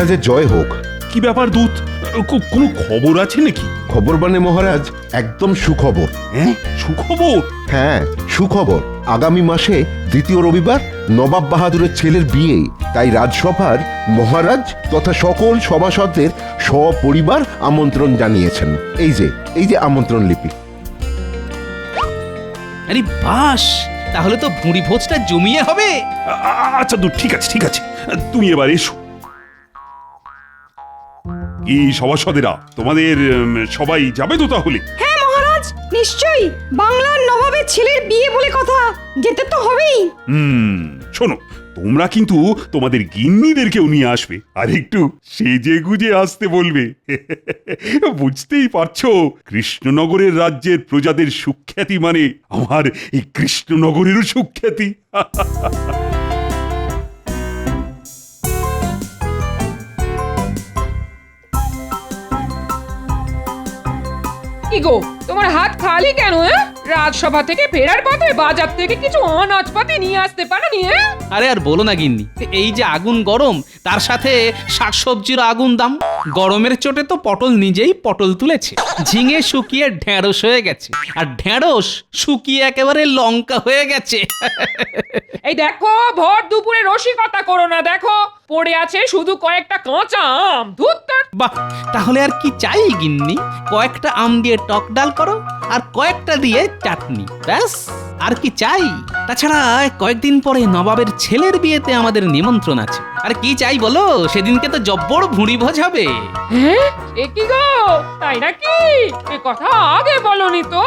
মহারাজের জয় হোক। কি ব্যাপার দূত, কোনো খবর আছে নাকি? খবর মানে মহারাজ, একদম সুখবর। হ্যাঁ, সুখবর? হ্যাঁ, সুখবর। আগামী মাসে দ্বিতীয় রবিবার নবাব বাহাদুরের ছেলের বিয়ে, তাই রাজসভার মহারাজ তথা সকল সভাসদদের সপরিবার আমন্ত্রণ জানিয়েছেন। এই যে আমন্ত্রণ লিপি। আরে বাস, তাহলে তো ভুঁড়ি ভোজটা জমিয়ে হবে। আচ্ছা দূত, ঠিক আছে ঠিক আছে, তুমি এবার এসো। কি সভাসদেরা, তোমাদের সবাই যাবে তো তাহলে? হ্যাঁ মহারাজ, নিশ্চয়ই। বাংলার নবাবের ছেলের বিয়ে বলে কথা, যেতে তো হবেই। শোনো, তোমরা কিন্তু তোমাদের গিন্নিদেরকেও নিয়ে আসবে, আর একটু সেজে গুজে আসতে বলবে। বুঝতেই পারছো, কৃষ্ণনগরের রাজ্যের প্রজাদের সুখ্যাতি মানে আমার এই কৃষ্ণনগরেরও সুখ্যাতি। কি গো, তোমার হাত খালি কেন? রাজসভা থেকে ফেরার পথে বাজার থেকে কিছু অনাজপাতি নিয়ে আসতে পারোনি? আরে আর বলো না গিন্নি, এই যে আগুন গরম, তার সাথে শাকসবজির আগুন দাম। গরমের চোটে তো পটল নিজেই পটল তুলেছে, ঝিঙে শুকিয়ে ঢেঁড়স হয়ে গেছে, আর ঢেঁড়স শুকিয়ে একেবারে লঙ্কা হয়ে গেছে। এই দেখো, ভর দুপুরে রসিকতা করো না। দেখো, পড়ে আছে শুধু কয়েকটা কাঁচা আম। ধুত্তর। বাহ, তাহলে আর কি চাই গিন্নি? কয়েকটা আম দিয়ে টক ডাল করো, আর কয়েকটা দিয়ে চাটনি, ব্যাস। আর কি চাই? তাছাড়া কয়েকদিন পরে নবাবের ছেলের বিয়েতে আমাদের নিমন্ত্রণ আছে। আর কি চাই বলো? সেদিনকে তো জব্বর ভুঁড়ি ভোজ হবে। হ্যাঁ, এ কি গো, তাই নাকি? এ কথা আগে বলনি তো।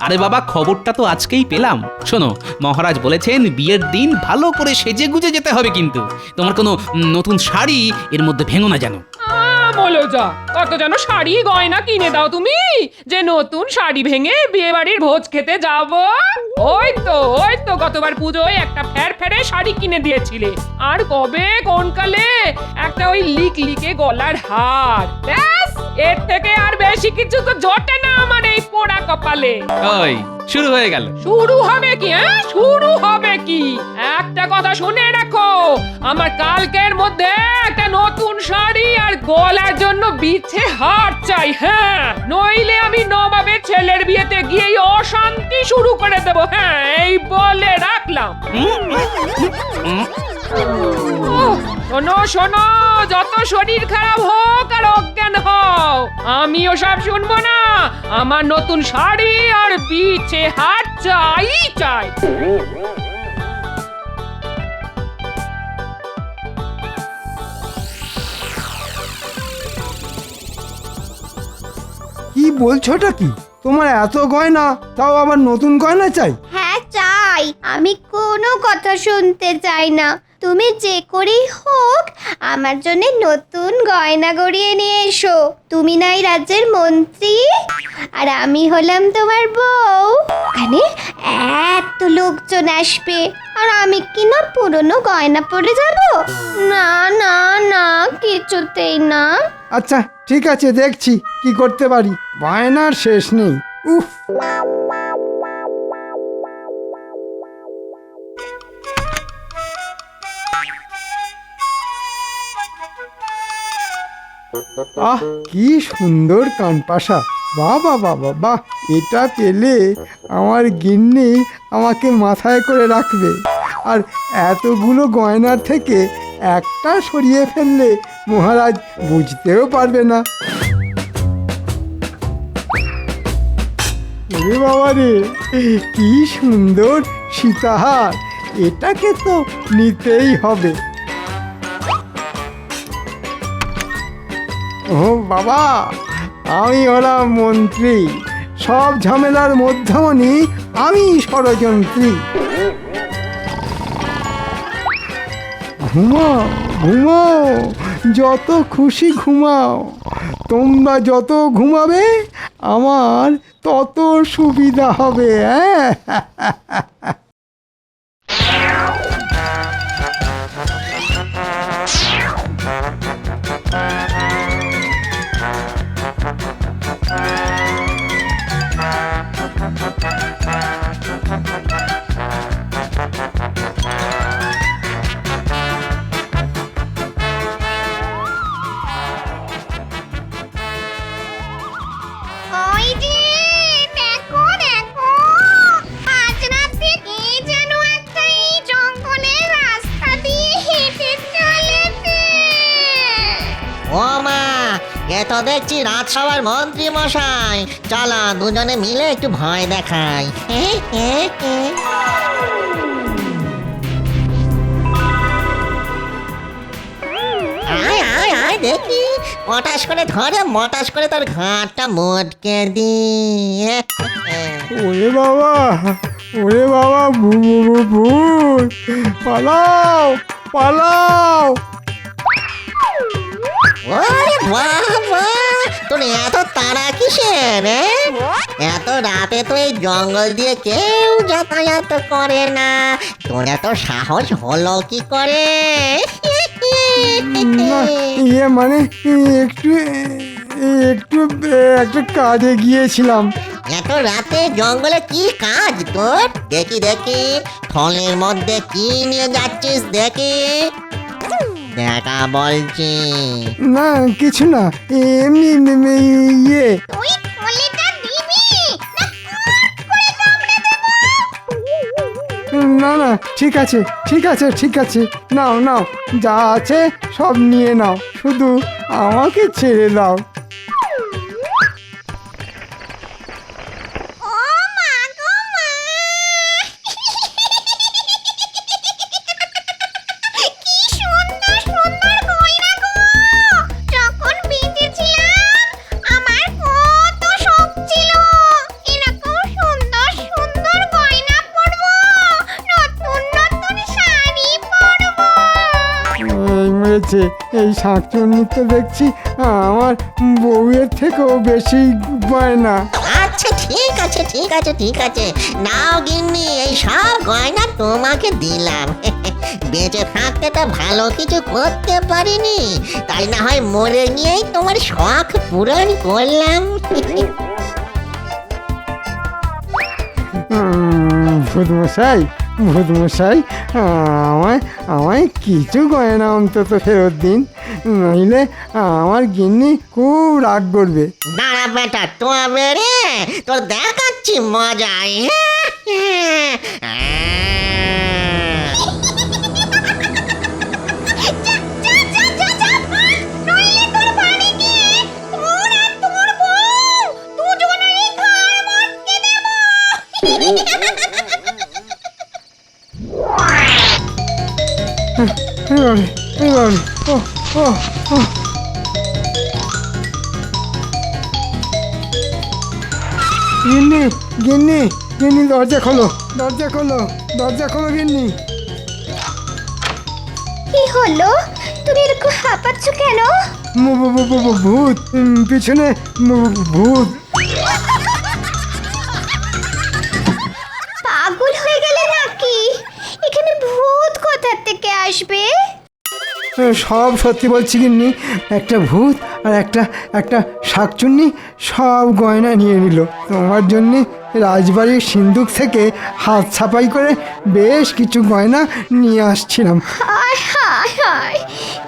আরে বাবা, খবরটা তো আজকেই পেলাম। শোনো, মহারাজ বলেছেন বিয়ের দিন ভালো করে সেজে গুজে যেতে হবে, কিন্তু তোমার কোনো নতুন শাড়ি এর মধ্যে ভেঙো না যেন। বলো যা, কত যেন শাড়ি গয়না কিনে দাও তুমি, যে নতুন শাড়ি ভেঙে বিয়ে বাড়ির ভোজ খেতে যাব। ওই তো গতবার পুজোয় একটা ফেরফেরে শাড়ি কিনে দিয়েছিলে, আর কবে কোন কালে একটা ওই লিকে গলার হার। ব্যাস, এর থেকে আর বেশি কিছু তো জোটে না আমার এই পোড়া কপালে। ওই শুরু হয়ে গেল। শুরু হবে কি? শুরু হবে কি? একটা কথা শুনে রাখো, আমার কালকের মধ্যে একটা নতুন শাড়ি আর গলার জন্য বিছে হার চাই। হ্যাঁ, নইলে আমি নবাবের ছেলের বিয়েতে গিয়েই অশান্তি শুরু করে দেব। হ্যাঁ, এই বলে রাখলাম। শোনো শোনো, যত শরীর খারাপ হোক আর অজ্ঞান হও, আমিও সব শুনবো না। আমার নতুন শাড়ি আর বিছে হার চাই চাই। কি বলছোটা কি? তোমার এত গয়না, তাও আবার নতুন গয়না চাই? হ্যাঁ চাই, আমি কোনো কথা শুনতে চাই না। তুমি যে করেই হোক আমার জন্য নতুন গয়না গড়িয়ে নিয়ে এসো। তুমি নাই রাজ্যের মন্ত্রী, আর আমি হলাম তোমার বউ। এখানে এত লোকজন আসবে, আর আমি কি না পুরনো গয়না পরে যাব? না না না, কিছুতেই না। আচ্ছা ঠিক আছে, দেখছি কি করতে পারি। বায়নার শেষ নেই। উফ, আহ কি সুন্দর কানপাশা! বাহ বাহ বাহ বাহ বাহ! এটা পেলে আমার গিন্নি আমাকে মাথায় করে রাখবে। আর এতগুলো গয়নার থেকে একটা সরিয়ে ফেললে মহারাজ বুঝতেও পারবে না। ওরে বাবা রে, কি সুন্দর সীতাহার! এটাকে তো নিতেই হবে। ও বাবা, আমি হলাম মন্ত্রী, সব ঝামেলার মধ্যমণি আমি ষড়যন্ত্রী। ঘুমাও ঘুমাও, যত খুশি ঘুমাও। তোমরা যত ঘুমাবে আমার তত সুবিধা হবে। হ্যাঁ, দেখছি রাজসভার মন্ত্রী মশাই। চলো দুজনে মিলে একটু ভয় দেখাই। আয় আয় আয় দেখি, মটাস করে ধরে মটাস করে তোর ঘাটটা মোটকে দি। ওরে বাবা, ভূত, পালাও পালাও। ওরে বাবা, তোর এত তাড়া কিসের? এত রাতে তো এই জঙ্গল দিয়ে কেউ যাতায়াত করে না, তোর এত সাহস হলো কি করে? না, ইয়ে মানে একটু একটু একটা কাজে গিয়েছিলাম। এত রাতে জঙ্গলে কি কাজ তোর? দেখি দেখি, থলের মধ্যে কি নিয়ে যাচ্ছিস দেখি, দেখা বলছি। না কিছু না, এমনি ইয়ে। তুই থলেটা দিবি না না না, ঠিক আছে ঠিক আছে, নাও নাও, যা আছে সব নিয়ে নাও, শুধু আমাকে ছেড়ে দাও। ও মা গো মা, কি সুন্দর সুন্দর গয়না গো। যখন বেঁচেছিলাম আমার কত শখ ছিল এরকম সুন্দর সুন্দর গয়না পরবো, নতুন নতুন শাড়ি পরবো। এই মেরেছে, এই শাঁকচুন্নি তো দেখছি আমার বউয়ের থেকেও বেশি গয়না। আচ্ছা ঠিক আছে ঠিক আছে ঠিক আছে, নাও গিন্নি, এই সব গয়না তোমাকে দিলাম। বেঁচে থাকতে তো ভালো কিছু করতে পারিনি, তাই না হয় মরে গিয়েই তোমার শখ পূরণ করলাম। ভূতমশাই, আমায় কিছু গয়না অন্তত ফেরত দিন, নইলে আমার গিন্নি খুব রাগ করবে। দাঁড়া বেটা, তবে রে তোর দেখাচ্ছি মজাই। নইলে তোর বাড়ি গিয়ে তোর আর তোর বউ দুজনেরই ঘাড় মটকে দেব। এবারে ও গিন্নি, দরজা খোলো গিন্নি। কি হলো, তুমি এরকম হাঁপাচ্ছ কেন? ভূত, পিছনে ভূত। পাগল হয়ে গেলে নাকি? এখানে ভূত কোথা থেকে আসবে? সব সত্যি বলছি গিন্নি, একটা ভূত আর একটা শাকচুন্নি সব গয়না নিয়ে নিল। তোমার জন্যে রাজবাড়ির সিন্দুক থেকে হাত ছাপাই করে বেশ কিছু গয়না নিয়ে আসছিলাম। হায় হায় হায়,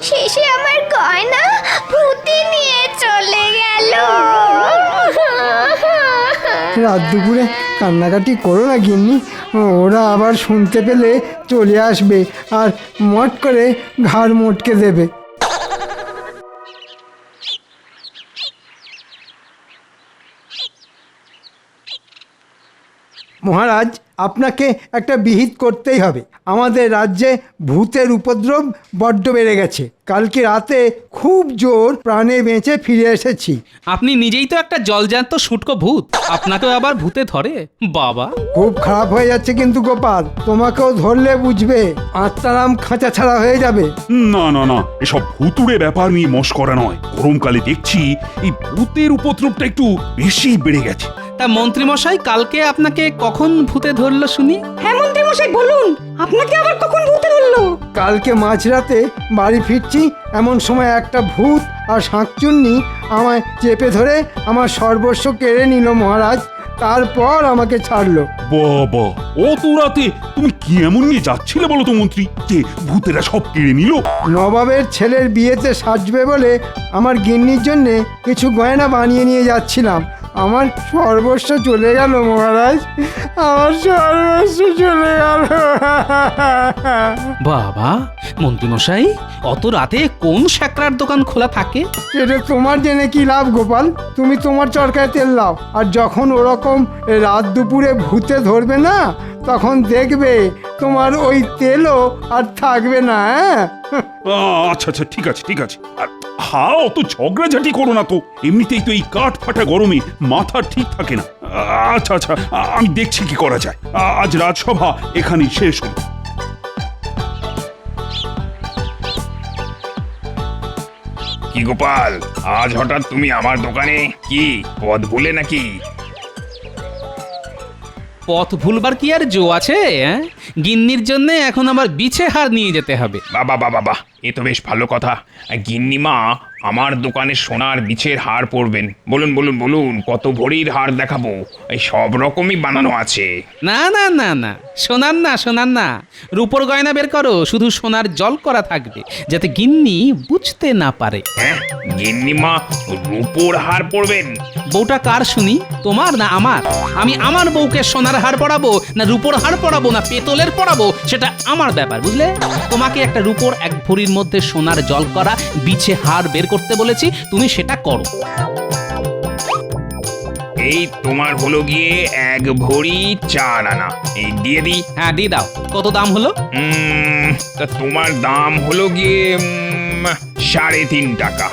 শেষে আমার গয়না ভূতে নিয়ে চলে গেল। রাত দুপুরে কান্নাকাটি করো না গিন্নি, ওরা আবার শুনতে পেলে চলে আসবে আর মট করে ঘাড় মোটকে দেবে। মহারাজ, আপনাকে একটা বিহিত করতেই হবে। আমাদের রাজ্যে ভূতের উপদ্রব বড্ড বেড়ে গেছে। কালকে রাতে খুব জোর প্রাণে বেঁচে ফিরে এসেছি। আপনি নিজেই তো একটা জলজান্ত শুটকো ভূত, আপনাকেও আবার ভূতে ধরে? বাবা, খুব খারাপ হয়ে যাচ্ছে কিন্তু গোপাল, তোমাকেও ধরলে বুঝবে আত্মারাম খাঁচা ছাড়া হয়ে যাবে। না না না, এসব ভুতুড়ে ব্যাপার নিয়ে মস্করা নয়। গরমকালে দেখছি এই ভূতের উপদ্রবটা একটু বেশি বেড়ে গেছে। তা মন্ত্রী মশাই, কালকে আপনাকে কখন ভূতে ধরলো শুনি? হ্যাঁ মন্ত্রী মশাই বলুন, আপনাকে আবার কখন ভূতে ধরলো? কালকে মাঝরাতে বাড়ি ফিরছি, এমন সময় একটা ভূত আর শাঁকচুন্নি আমায় চেপে ধরে আমার সর্বস্ব কেড়ে নিল মহারাজ। তারপর আমাকে ছাড়লো। বাবা, অত রাতে তুমি কি এমন নিয়ে যাচ্ছিলে বলো তো মন্ত্রী, যে ভূতেরা সব কেড়ে নিল? নবাবের ছেলের বিয়েতে সাজবে বলে আমার গিন্নির জন্যে কিছু গয়না বানিয়ে নিয়ে যাচ্ছিলাম। আমার সর্বস্ব চলে গেল মহারাজ, আমার সর্বস্ব চলে গেল। বাবা মন্ত্রীমশাই, অত রাতে কোন স্যাকরার দোকান খোলা থাকে? সেটা তোমার জেনে কি লাভ গোপাল? তুমি তোমার চরকায় তেল দাও, আর যখন ওরকম রাত দুপুরে ভূতে ধরবে না, তখন দেখবে তোমার ওই তেলও আর থাকবে না। হ্যাঁ, আচ্ছা আচ্ছা, ঠিক আছে ঠিক আছে। আর অত ঝগড়াঝাটি করো না তো, এমনিতেই তো এই কাঠ ফাটা গরমে মাথা ঠিক থাকে না। আচ্ছা আচ্ছা, আমি দেখছি কি করা যায়। আজ রাজসভা এখানেই শেষ হলো। কি গোপাল, আজ হঠাৎ তুমি আমার দোকানে? কি পদ ভুলে নাকি? পথ ভুলবার কি আর জো আছে? গিন্নির জন্য এখন আমার বিছে হার নিয়ে যেতে হবে। বাবা বাবা বাবা, এ তো বেশ ভালো কথা। গিন্নিমা আমার দোকানে সোনার বিছের হার পরবেন। বলুন বলুন বলুন, কত ভরির হার দেখাবো? এই সব রকমই বানানো আছে। না না না না, সোনার না, সোনার না, রূপোর গয়না বের করো। শুধু সোনার জল করা থাকবে, যাতে গিন্নি বুঝতে না পারে। হ্যাঁ, গিন্নিমা রূপোর হার পরবেন? বউটা কার শুনি, তোমার না আমার? আমি আমার বউকে সোনার হার পরাবো না রূপোর হার পরাবো না পেতলের পরাবো, সেটা আমার ব্যাপার, বুঝলে? তোমাকে একটা রূপোর 1 ভরির মধ্যে সোনার জল করা বিছে হার বের করতে বলেছি, তুমি সেটা করো। এই তোমার হলো গিয়ে 1 ভরি 4 আনা। এই দিয়ে দিই? হ্যাঁ দিয়ে দাও। কত দাম হলো? তা তোমার দাম হলো গিয়ে 3.5 টাকা।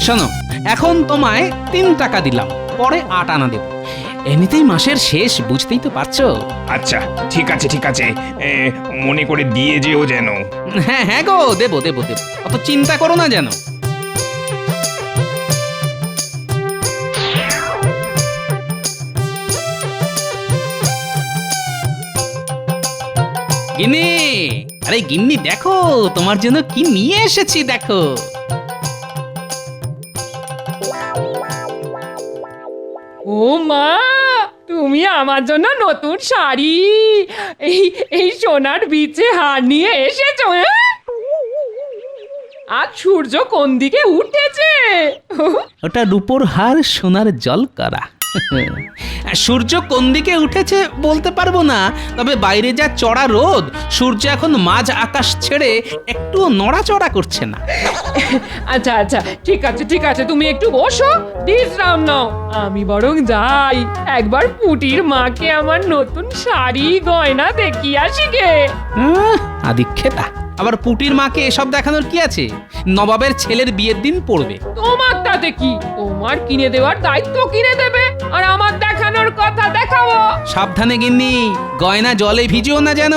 শোনো, এখন তোমায় 3 টাকা দিলাম, পরে 8 আনা দেব। এমনিতেই মাসের শেষ, বুঝতেই তো পারছো। আচ্ছা ঠিক আছে ঠিক আছে, মনে করে দিয়ে যেও যেন। হ্যাঁ হ্যাঁ গো, দেবো দেবো দেবো, অত চিন্তা করো না যেন। গিন্নি, আরে গিন্নি দেখো, তোমার জন্য কি নিয়ে এসেছি দেখো। ও মা, তুমি আমার জন্য নতুন শাড়ি, এই এই সোনার বিছে হার নিয়ে এসেছো? আজ সূর্য কোন দিকে উঠেছে? ওটা রূপোর হার সোনার জল করা। সূর্য কোন দিকে উঠেছে বলতে পারবো না, তবে বাইরে যা চড়া রোদ, সূর্য এখন মাঝ আকাশ ছেড়ে একটু নড়াচড়া করছে না। আচ্ছা আচ্ছা, ঠিক আছে ঠিক আছে, তুমি একটু বসো, বিশ্রাম নাও। আমি বরং যাই, একবার পুটির মাকে আমার নতুন শাড়ি গয়না দেখিয়ে আসি গে। আদিক্ষেতা, আবার পুটির মাকে এসব দেখানোর কি আছে? নবাবের ছেলের বিয়ের দিন পড়বে। তোমার তাতে কি? তোমার কিনে দেওয়ার দায়িত্ব কিনে দেবে, আর আমার দেখানোর কথা দেখাবো। সাবধানে গিন্নি, গয়না জলে ভিজিও না যেন।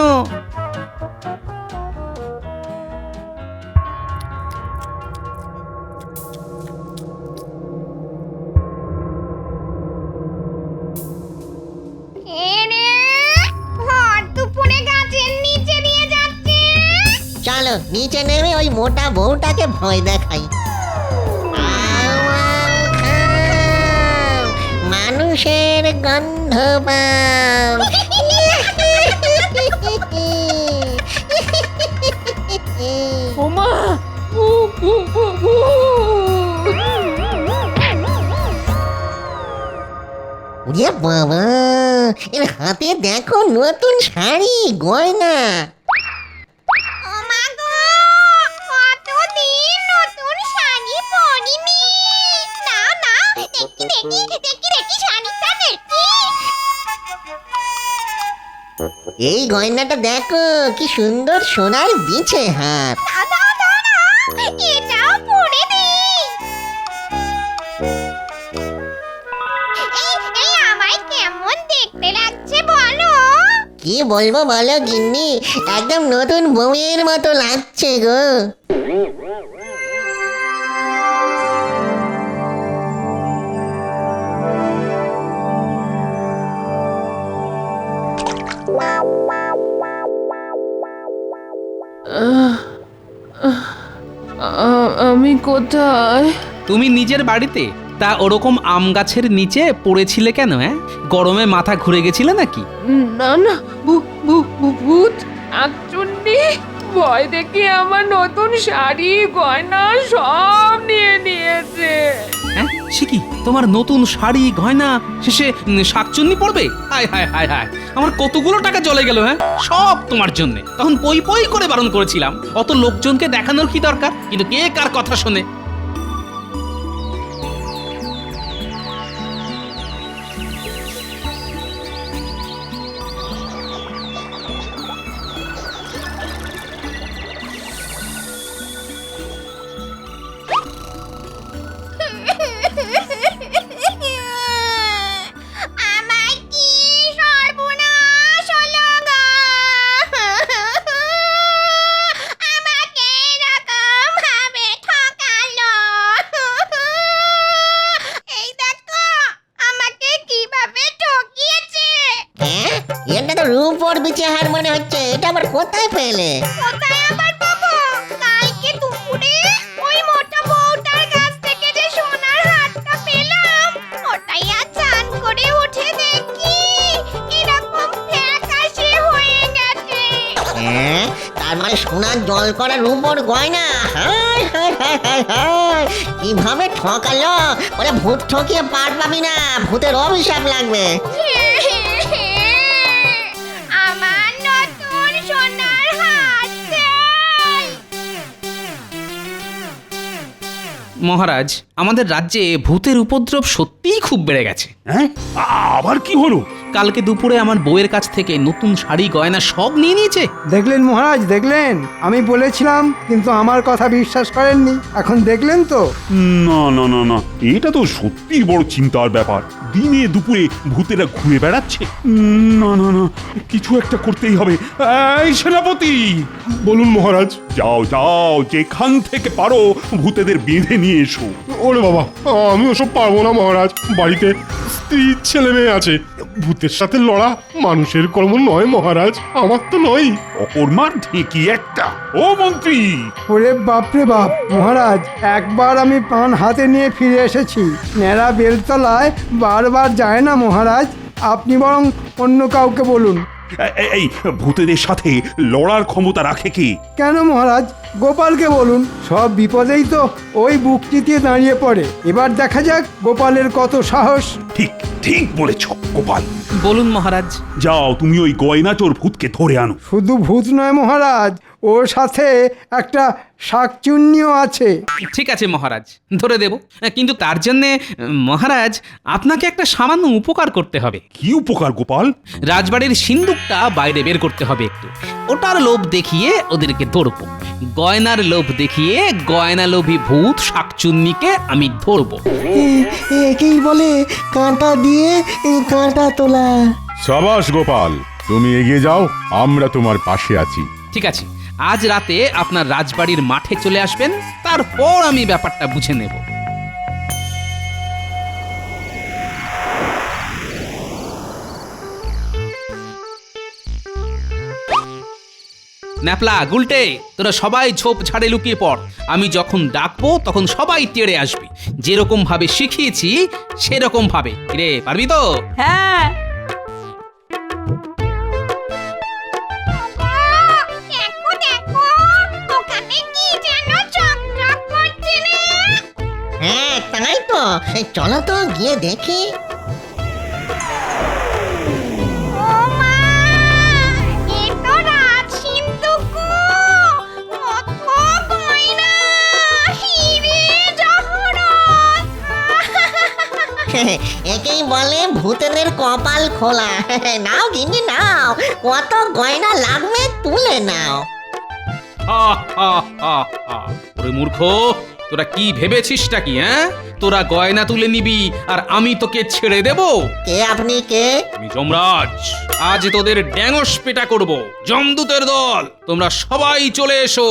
চলো নিচে নেমে ওই মোটা বউটাকে ভয় দেখাই। মানুষের গন্ধ পাও। ওমা, উ, উ, উ, উ। ওরে বাবা, এর হাতে দেখো নতুন শাড়ি গয়না। এই গয়নাটা দেখো, কি সুন্দর সোনার বিছে হাত। এটাও পরে দিই। এই আমায় কেমন দেখতে লাগছে বলো? কি বলবো বলো গিন্নি, একদম নতুন বউয়ের মতো লাগছে গো। আমি কোথায়? তুমি নিজের বাড়িতে? তা ওরকম আম গাছের নিচে পড়েছিলে কেন? গরমে মাথা ঘুরে গেছিলে নাকি? না না, ভূত, শাকচুন্নি, ভয় দেখে আমার নতুন শাড়ি গয়না সব নিয়ে নিয়েছে। হ্যাঁ সে কি তোমার নতুন শাড়ি গয়না শেষে শাকচুন্নি পড়বে? হায় হায় হায় হায়, আমার কতগুলো টাকা চলে গেল। হ্যাঁ সব তোমার জন্য। তখন পই পই করে বারণ করেছিলাম, অত লোকজনকে দেখানোর কি দরকার? কিন্তু কে কার কথা শোনে? আমার কি সর্বনাশ হলো গো! আমাকে এরকম ভাবে ঠকালো। এই দেখো আমাকে কিভাবে ঠকিয়েছে। হ্যাঁ, এটা তো রূপোর বিচে হার মনে হচ্ছে। এটা আবার কোথায় পেলে? কোথায় আবার পাবো? কালকে দুপুরে ওই মোটা বউটার কাছ থেকে যে সোনার হারটা পেলাম, ওটাই আজ চান করে উঠে দেখি এরকম ফ্যাকাশে হয়ে গেছে। হ্যাঁ, তার মানে সোনার জল করা রূপোর গয়না। হায় হায় হায় হায় হায়, কিভাবে ঠকালো! ওরে ভূত ঠকিয়ে পার পাবি না, ভূতের অভিশাপ লাগবে। আমার নতুন সোনার হার চাই। মহারাজ, আমাদের রাজ্যে ভূতের উপদ্রব সত্যিই খুব বেড়ে গেছে। হ্যাঁ আবার কি হলো? কালকে দুপুরে আমার বউয়ের কাছ থেকে নতুন শাড়ি গয়না সব নিয়ে নিয়েছে। দেখলেন মহারাজ, দেখলেন? আমি বলেছিলাম, কিন্তু আমার কথা বিশ্বাস করেননি। এখন দেখলেন তো? না না না না, এটা তো সত্যি বড় চিন্তার ব্যাপার। দিনে দুপুরে ভূতেরা ঘুরে বেড়াচ্ছে। না না না, কিছু একটা করতেই হবে। এই সেনাপতি, বলুন মহারাজ। যাও যাও, যেখান থেকে পারো ভূতেদের বেঁধে নিয়ে এসো। ওরে বাবা, আমি ওসব পারবো না মহারাজ। বাড়িতে স্ত্রী ছেলে মেয়ে আছে। ভূতের সাথে লড়া মানুষের কর্ম নয় মহারাজ, আমার তো নয়। অকর্মার ঢেকি একটা। ও মন্ত্রী, ওরে বাপরে বাপ! মহারাজ, একবার আমি পান হাতে নিয়ে ফিরে এসেছি। ন্যাড়া বেলতলায় বারবার যায় না মহারাজ। আপনি বরং অন্য কাউকে বলুন। এই ভূতেদের সাথে লড়ার ক্ষমতা রাখে কি? কেন মহারাজ, গোপালকে বলুন। সব বিপদেই তো ওই বুক চিতিয়ে দাঁড়িয়ে পড়ে। এবার দেখা যাক গোপালের কত সাহস। ঠিক ঠিক বলেছ গোপাল। বলুন মহারাজ। যাও, তুমি ওই গয়না চোর ভূতকে ধরে আনো। শুধু ভূত নয় মহারাজ, ওর সাথে একটা শাকচুন্নিও আছে। ঠিক আছে মহারাজ, ধরে দেব। কিন্তু তার জন্যে মহারাজ আপনাকে একটা সামান্য উপকার করতে হবে। কি উপকার গোপাল? রাজবাড়ির সিন্দুকটা বাইরে বের করতে হবে একটু। ওটার লোভ দেখিয়ে ওদেরকে ধরবো। গয়নার লোভ দেখিয়ে গয়না লোভী ভূত শাকচুন্নিকে আমি ধরবো। একেই বলে কাঁটা দিয়ে কাঁটা তোলা। সাবাস গোপাল, তুমি এগিয়ে যাও, আমরা তোমার পাশে আছি। ঠিক আছে, আজ রাতে আপনার রাজবাড়ির মাঠে চলে আসবেন, তারপর আমি ব্যাপারটা বুঝে নেব। ন্যাপলা, গুলটে, তোরা সবাই ঝোপ ঝাড়ে লুকিয়ে পড়। আমি যখন ডাকবো তখন সবাই তেড়ে আসবি। যেরকম ভাবে শিখিয়েছি সেরকম ভাবে। রে, পারবি তো? হ্যাঁ। দেখো দেখো, ওখানে কি যেন চকচক করছে রে। হ্যাঁ, তাই তো। চলো তো গিয়ে দেখি। ও মা, এ তো রাজ সিন্ধুক। কত গয়না, হিরে জহরত। একেই বলে ভূতেদের কপাল খোলা। নাও গিন্নি নাও, কত গয়না লাগবে তুলে নাও। হা, হা, হা, হা। ওরে মূর্খ, তোরা কি ভেবেছিসটা কি? হ্যাঁ, তোরা গয়না তুলে নিবি আর আমি তোকে ছেড়ে দেব? কে আপনি কে? আমি যমরাজ। আজ তোদের ড্যাঙস পেটা করব। যমদূতের দল, তোমরা সবাই চলে এসো।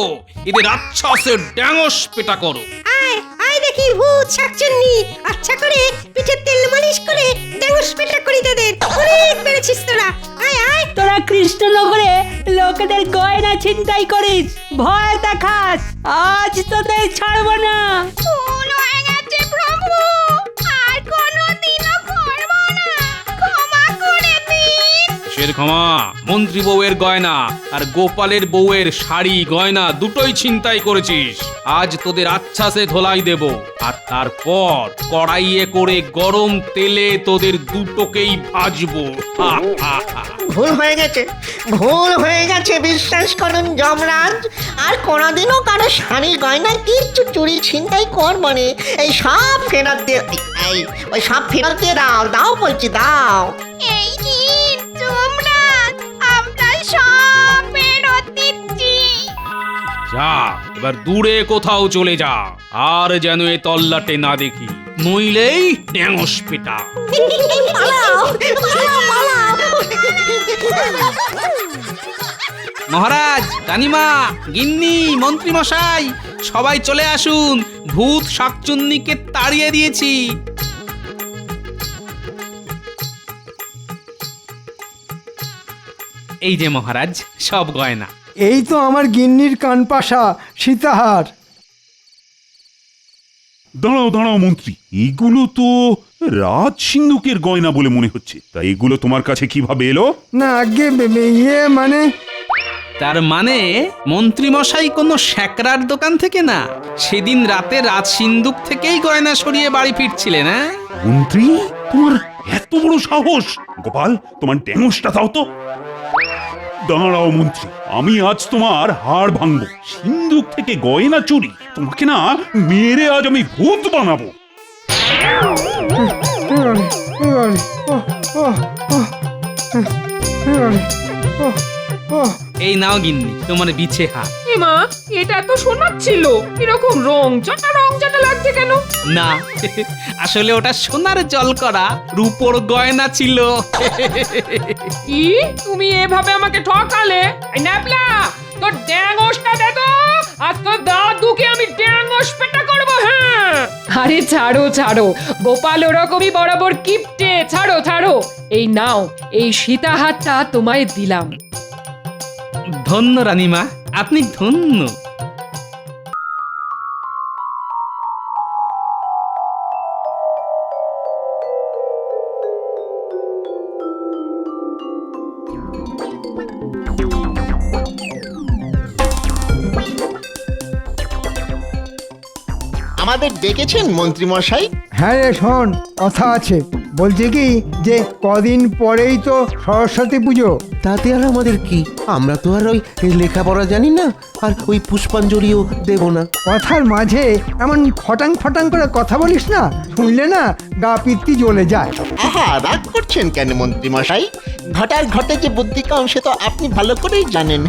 এদের রাক্ষসের ড্যাঙস পেটা করো। আয় দেখি ভূত শাকচুন্নি, আচ্ছা করে পিঠে তেল মালিশ করে ড্যাঙস পেটা করি তোদের। অনেক বেড়েছিস তোরা। আয় আয়। তোরা কৃষ্ণনগরে লোকেদের গয়না ছিনতাই করিস, ভয় দেখাস। আজ তোদের ছাড়বো না। ভুল হয়ে গেছে প্রভু, আর কোনোদিনও করবো না। ক্ষমা করে দিন। কিসের ক্ষমা? মন্ত্রী বউয়ের গয়না আর গোপালের বউয়ের শাড়ি গয়না দুটোই ছিনতাই করেছিস। আজ তোদের আচ্ছাসে ধোলাই দেব, আর তারপর কড়াইয়ে করে গরম তেলে তোদের দুটোকেই ভাজবো। হা, হা, হা। ভুল হয়ে গেছে, ভুল হয়ে গেছে, বিশ্বাস করুন যমরাজ। আর কোনোদিনও কারো শাড়ি গয়না কিচ্ছু চুরি ছিনতাই করবো না। এই সব ফেরত দিয়ে ওই সব ফেরত দিয়ে দাও, দাও বলছি দাও। এই নিন যমরাজ, আমরা সব ফেরত দিচ্ছি। যা, এবার দূরে কোথাও চলে যা, আর যেন এ তল্লাটে না দেখি, নইলেই ট্যাঙস পেটা। পালাও, পালাও, পালাও। মহারাজ, রানীমা, গিন্নি, মন্ত্রী মশাই, সবাই চলে আসুন, ভূত শাকচুন্নিকে তাড়িয়ে দিয়েছি। এই যে মহারাজ, সব গয়না। এই তো আমার গিন্নির কানপাশা সীতাহার। দাঁড়াও দাঁড়াও মন্ত্রী, এগুলো তো রাজ সিন্ধুকের গয়না বলে মনে হচ্ছে, তা এগুলো তোমার কাছে কিভাবে এলো? না আগে ইয়ে মানে তার মানে মন্ত্রী মশাই কোনো শ্যাকরার দোকান থেকে না, সেদিন রাতে রাজ সিন্ধুক থেকেই গয়না সরিয়ে বাড়ি ফিরছিলেন। হ্যাঁ মন্ত্রী, তোমার এত বড় সাহস! গোপাল, তোমার ড্যাঙসটা দাও তো। দাঁড়াও মন্ত্রী, আমি আজ তোমার হাড় ভাঙবো। সিন্ধুক থেকে গয়না চুরি, তোমাকে না মেরে আজ আমি ভূত বানাবো। এবারে, এবারে, ওহ, ওহ, ওহ, এবারে, ওহ, ওহ। এই নাও গিন্নি তোমার বিছে হাত। মা, এটা তো সোনার ছিল, এরকম রং চাটা লাগছে কেন? না, আসলে ওটা সোনার জল করা রূপোর গয়না ছিল। কি, তুমি এভাবে আমাকে ঠকালে? এই ন্যাপলা, তোর ড্যাঙসটা দে তো, আর তোর দাদুকে আমি ড্যাঙস পেটা করবো। হ্যাঁ, আরে ছাড়ো ছাড়ো, গোপাল ওরকমই বরাবর কিপটে, ছাড়ো ছাড়ো। এই নাও, এই সীতাহারটা তোমায় দিলাম। ধন্য রানীমা, আপনি ধন্য। আমাদের ডেকেছেন মন্ত্রী মশাই? হ্যাঁ রে শোন, কথা আছে। বলছে কি যে কদিন পরেই তো সরস্বতী পুজো। তাতে আর আমাদের কি? আমরা তো আর ওই লেখাপড়া জানি না, আর ওই পুষ্পাঞ্জলিও দেব না। কথার মাঝে এমন ফটাং ফটাং করে কথা বলিস না, শুনলে না গা পিত্তি জ্বলে যায়। আহা, রাগ করছেন কেন মন্ত্রী মশাই? ঘটার ঘটে যে বুদ্ধি কম সে তো আপনি ভালো করেই জানেন।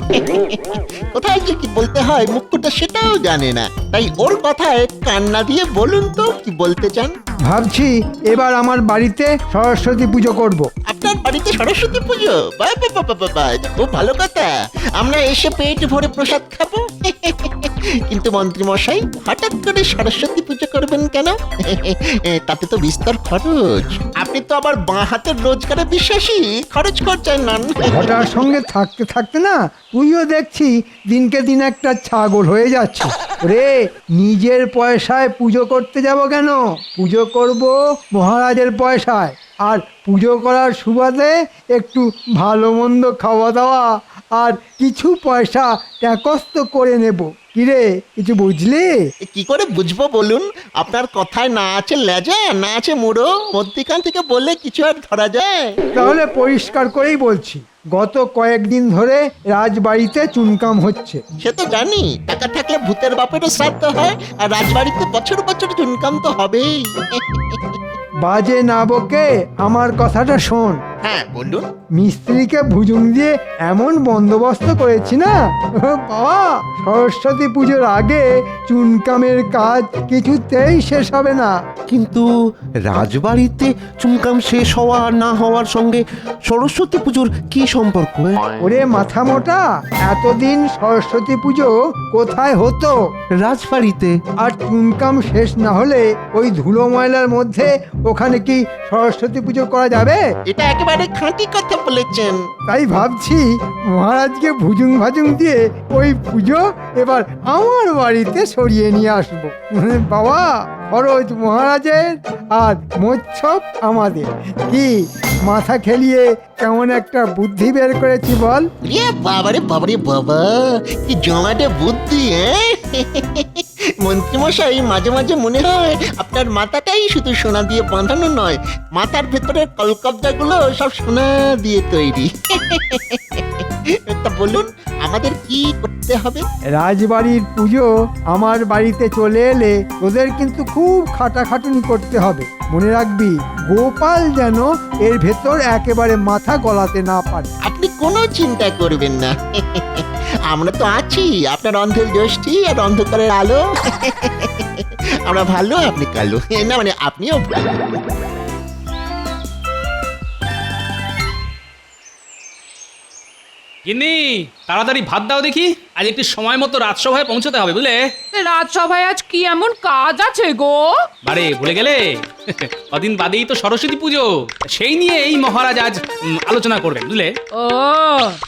কোথায় যে কি বলতে হয় মুখ্যটা সেটাও জানে না, তাই ওর কথায় কান্না দিয়ে বলুন তো কি বলতে চান। ভাবছি এবার আমার বাড়িতে সরস্বতী পুজো করব। আপনার বাড়িতে সরস্বতী পুজো? বাহ বাহ বাহ বাহ বাহ, এটা খুব ভালো কথা। আমরা এসে পেট ভরে প্রসাদ খাবো। কিন্তু মন্ত্রী মশাই, হঠাৎ করে সরস্বতী পুজো করবেন কেন? তাতে তো বিস্তর খরচ। আপনি তো আবার বাঁ হাতের রোজগারে বিশ্বাসী, খরচ করছেন না। ঘটার সঙ্গে থাকতে থাকতে না তুইও দেখছি দিনকে দিন একটা ছাগল হয়ে যাচ্ছে রে। নিজের পয়সায় পুজো করতে যাব কেন? পুজো করব মহারাজের পয়সায়, আর পুজো করার সুবাদে একটু ভালো মন্দ খাওয়া দাওয়া আর কিছু পয়সা ট্যাকস্ত করে নেব। কিরে, কিছু বুঝলি? কি করে বুঝবো বলুন? আপনার কথায় না আছে লেজা, না আছে মুড়ো, মধ্যিখান থেকে বললে কিছু আর ধরা যায়? তাহলে পরিষ্কার করেই বলছি, গত কয়েকদিন ধরে রাজবাড়িতে চুনকাম হচ্ছে। সে তো জানি, টাকা থাকলে ভূতের বাপেরও শ্রাদ্ধ হয়, আর রাজবাড়িতে বছর বছর চুনকাম তো হবেই। বাজে না বকে আমার কথাটা শোন। হ্যাঁ বলুন। মিস্ত্রিকে ভুজুং দিয়ে এমন বন্দোবস্ত করেছি না বাবা, সরস্বতী পুজোর আগে চুনকামের কাজ কিছুতেই শেষ হবে না। কিন্তু রাজবাড়িতে চুমকাম শেষ হওয়া আর না হওয়ার সঙ্গে সরস্বতী পুজোর কি সম্পর্ক? ওরে মাথা মোটা, এতদিন সরস্বতী পুজো কোথায় হতো? রাজবাড়িতে। আর চুনকাম শেষ না হলে ওই ধুলো ময়লার মধ্যে ওখানে কি সরস্বতী পুজো করা যাবে? এটা একেবারে একেবারে খাঁটি কথা বলেছেন। তাই ভাবছি মহারাজকে ভুজুং ভাজুং দিয়ে ওই পুজো এবার আমার বাড়িতে সরিয়ে নিয়ে আসবো। বাবা, খরচ মহারাজের আর মোচ্ছব আমাদের। কি মাথা খেলিয়ে কেমন একটা বুদ্ধি বের করেছি বল? রে বাবারে বাবারে বাবা, কি জমাটে বুদ্ধি! মন্ত্রীমশাই, মাঝে মাঝে মনে হয় আপনার মাথাটাই শুধু সোনা দিয়ে বাঁধানো নয়, মাথার ভেতরের কলকবজাগুলো সব সোনা দিয়ে তৈরি। তা বলুন, আমাদের কি করতে হবে? রাজবাড়ির পুজো আমার বাড়িতে চলে এলে তোদের কিন্তু খুব খাটাখাটুনি করতে হবে। মনে রাখবি, গোপাল যেন এর ভেতর একেবারে মাথা গলাতে না পারে। আপনি কোনো চিন্তা করবেন না, আমরা তো আছি, আপনার অন্ধের জ্যোষ্ঠী আর অন্ধকারের আলো। আমরা ভালো, আপনি কালো, না মানে আপনিও ভালো। গিন্নি, তাড়াতাড়ি ভাত দাও দেখি, আজ একটু সময় মতো রাজসভায় পৌঁছতে হবে, বুঝলে? রাজসভায় আজ কি এমন কাজ আছে গো? বারে, ভুলে গেলে? কদিন বাদেই তো সরস্বতী পুজো, সেই নিয়ে এই মহারাজ আজ আলোচনা করবেন, বুঝলে? ও,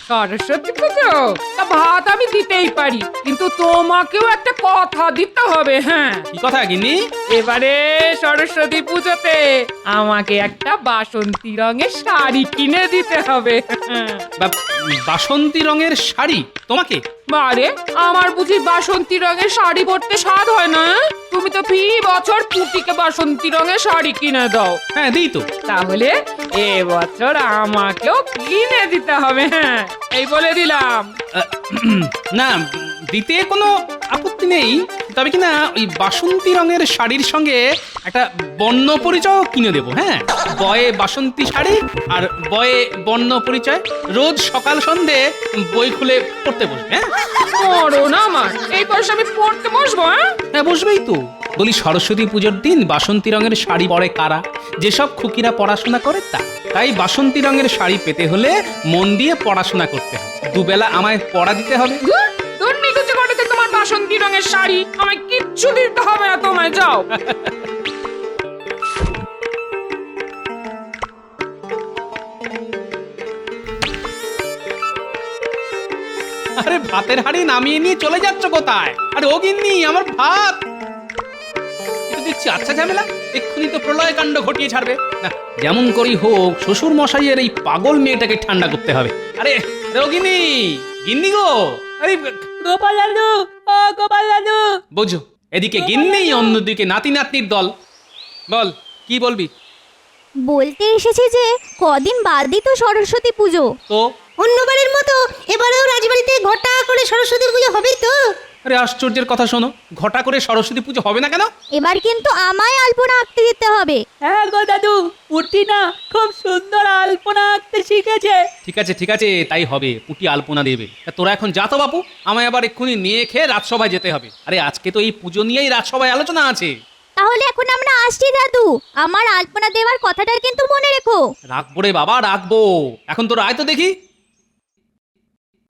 সরস্বতী পুজো? তা ভাত আমি দিতেই পারি, কিন্তু তোমাকেও একটা কথা দিতে হবে। হ্যাঁ, কি কথা গিন্নি? এবারে সরস্বতী পুজোতে আমাকে একটা বাসন্তী রঙের শাড়ি কিনে দিতে হবে। বাসন্তী রঙের শাড়ি তোমাকে? বারে, আমার বুঝি বাসন্তী রঙের শাড়ি পরতে স্বাদ হয় না? তুমি তো ফি বছর পুটিকে বাসন্তী রঙের শাড়ি কিনে দাও। হ্যাঁ, দিই তো। তাহলে এবছর আমাকেও কিনে দিতে হবে। হ্যাঁ, এই বলে দিলাম। না, দিতে কোনো আপত্তি নেই, তবে কি না ওই বাসন্তী রঙের শাড়ির সঙ্গে একটা বর্ণ পরিচয় কিনে দেবো। হ্যাঁ, বয়ে বাসন্তী শাড়ি আর বয়ে বর্ণ পরিচয়, রোজ সকাল সন্ধে বই খুলে পড়তে বসবে। হ্যাঁ, পড়ো না আমার, এই বয়সে আমি পড়তে বসবো? হ্যাঁ, বসবেই তো। বলি, সরস্বতী পুজোর দিন বাসন্তী রঙের শাড়ি পরে কারা? যেসব খুকিরা পড়াশোনা করে তা। তাই বাসন্তী রঙের শাড়ি পেতে হলে মন দিয়ে পড়াশোনা করতে হবে, দুবেলা আমায় পড়া দিতে হবে। দুর্নীতি করেছে তোমার বাসন্তী রঙের শাড়ি, আমায় কিচ্ছু দিতে হবে না, তোমায় যাও। আরে, ভাতের হাঁড়ি নামিয়ে নিয়ে চলে যাচ্ছ কোথায়? আরে ও গিন্নি, আমার ভাত! দেখছি আচ্ছা ঝামেলা, এক্ষুনি তো প্রলয় কাণ্ড ঘটিয়ে ছাড়বে। না, যেমন করেই হোক শ্বশুর মশাইয়ের এই পাগল মেয়েটাকে ঠান্ডা করতে হবে। আরে রোগিনী, গিন্নি গো, আরে গোপাল দাদু, ও গোপাল দাদু! বোঝো, এদিকে গিন্নি, অন্যদিকে নাতি নাতনির দল। বল, কি বলবি? বলতে এসেছি যে কদিন বাদই তো সরস্বতী পুজো। তো অন্যবারের মতো এবারেও রাজবাড়িতে ঘটা করে সরস্বতী পুজো হবে তো? আরে আশ্চর্যের কথা শোনো, ঘটা করে সরস্বতী পুজো হবে না কেন? এবার কিন্তু আমায় আলপনা আঁকতে দিতে হবে। হ্যাঁ গো দাদু, পুটি না খুব সুন্দর আলপনা আঁকতে শিখেছে। ঠিক আছে ঠিক আছে, তাই হবে, পুটি আলপনা দেবে। তা তোরা এখন যা তো বাপু, আমায় আবার এক্ষুনি নিয়ে খেয়ে রাজসভায় যেতে হবে। আরে আজকে তো এই পুজো নিয়েই রাজসভায় আলোচনা আছে। তাহলে এখন আমরা আসছি দাদু, আমার আলপনা দেওয়ার কথাটা কিন্তু মনে রেখো। রাখবো রে বাবা, রাখবো। এখন তোরা আয় তো দেখি।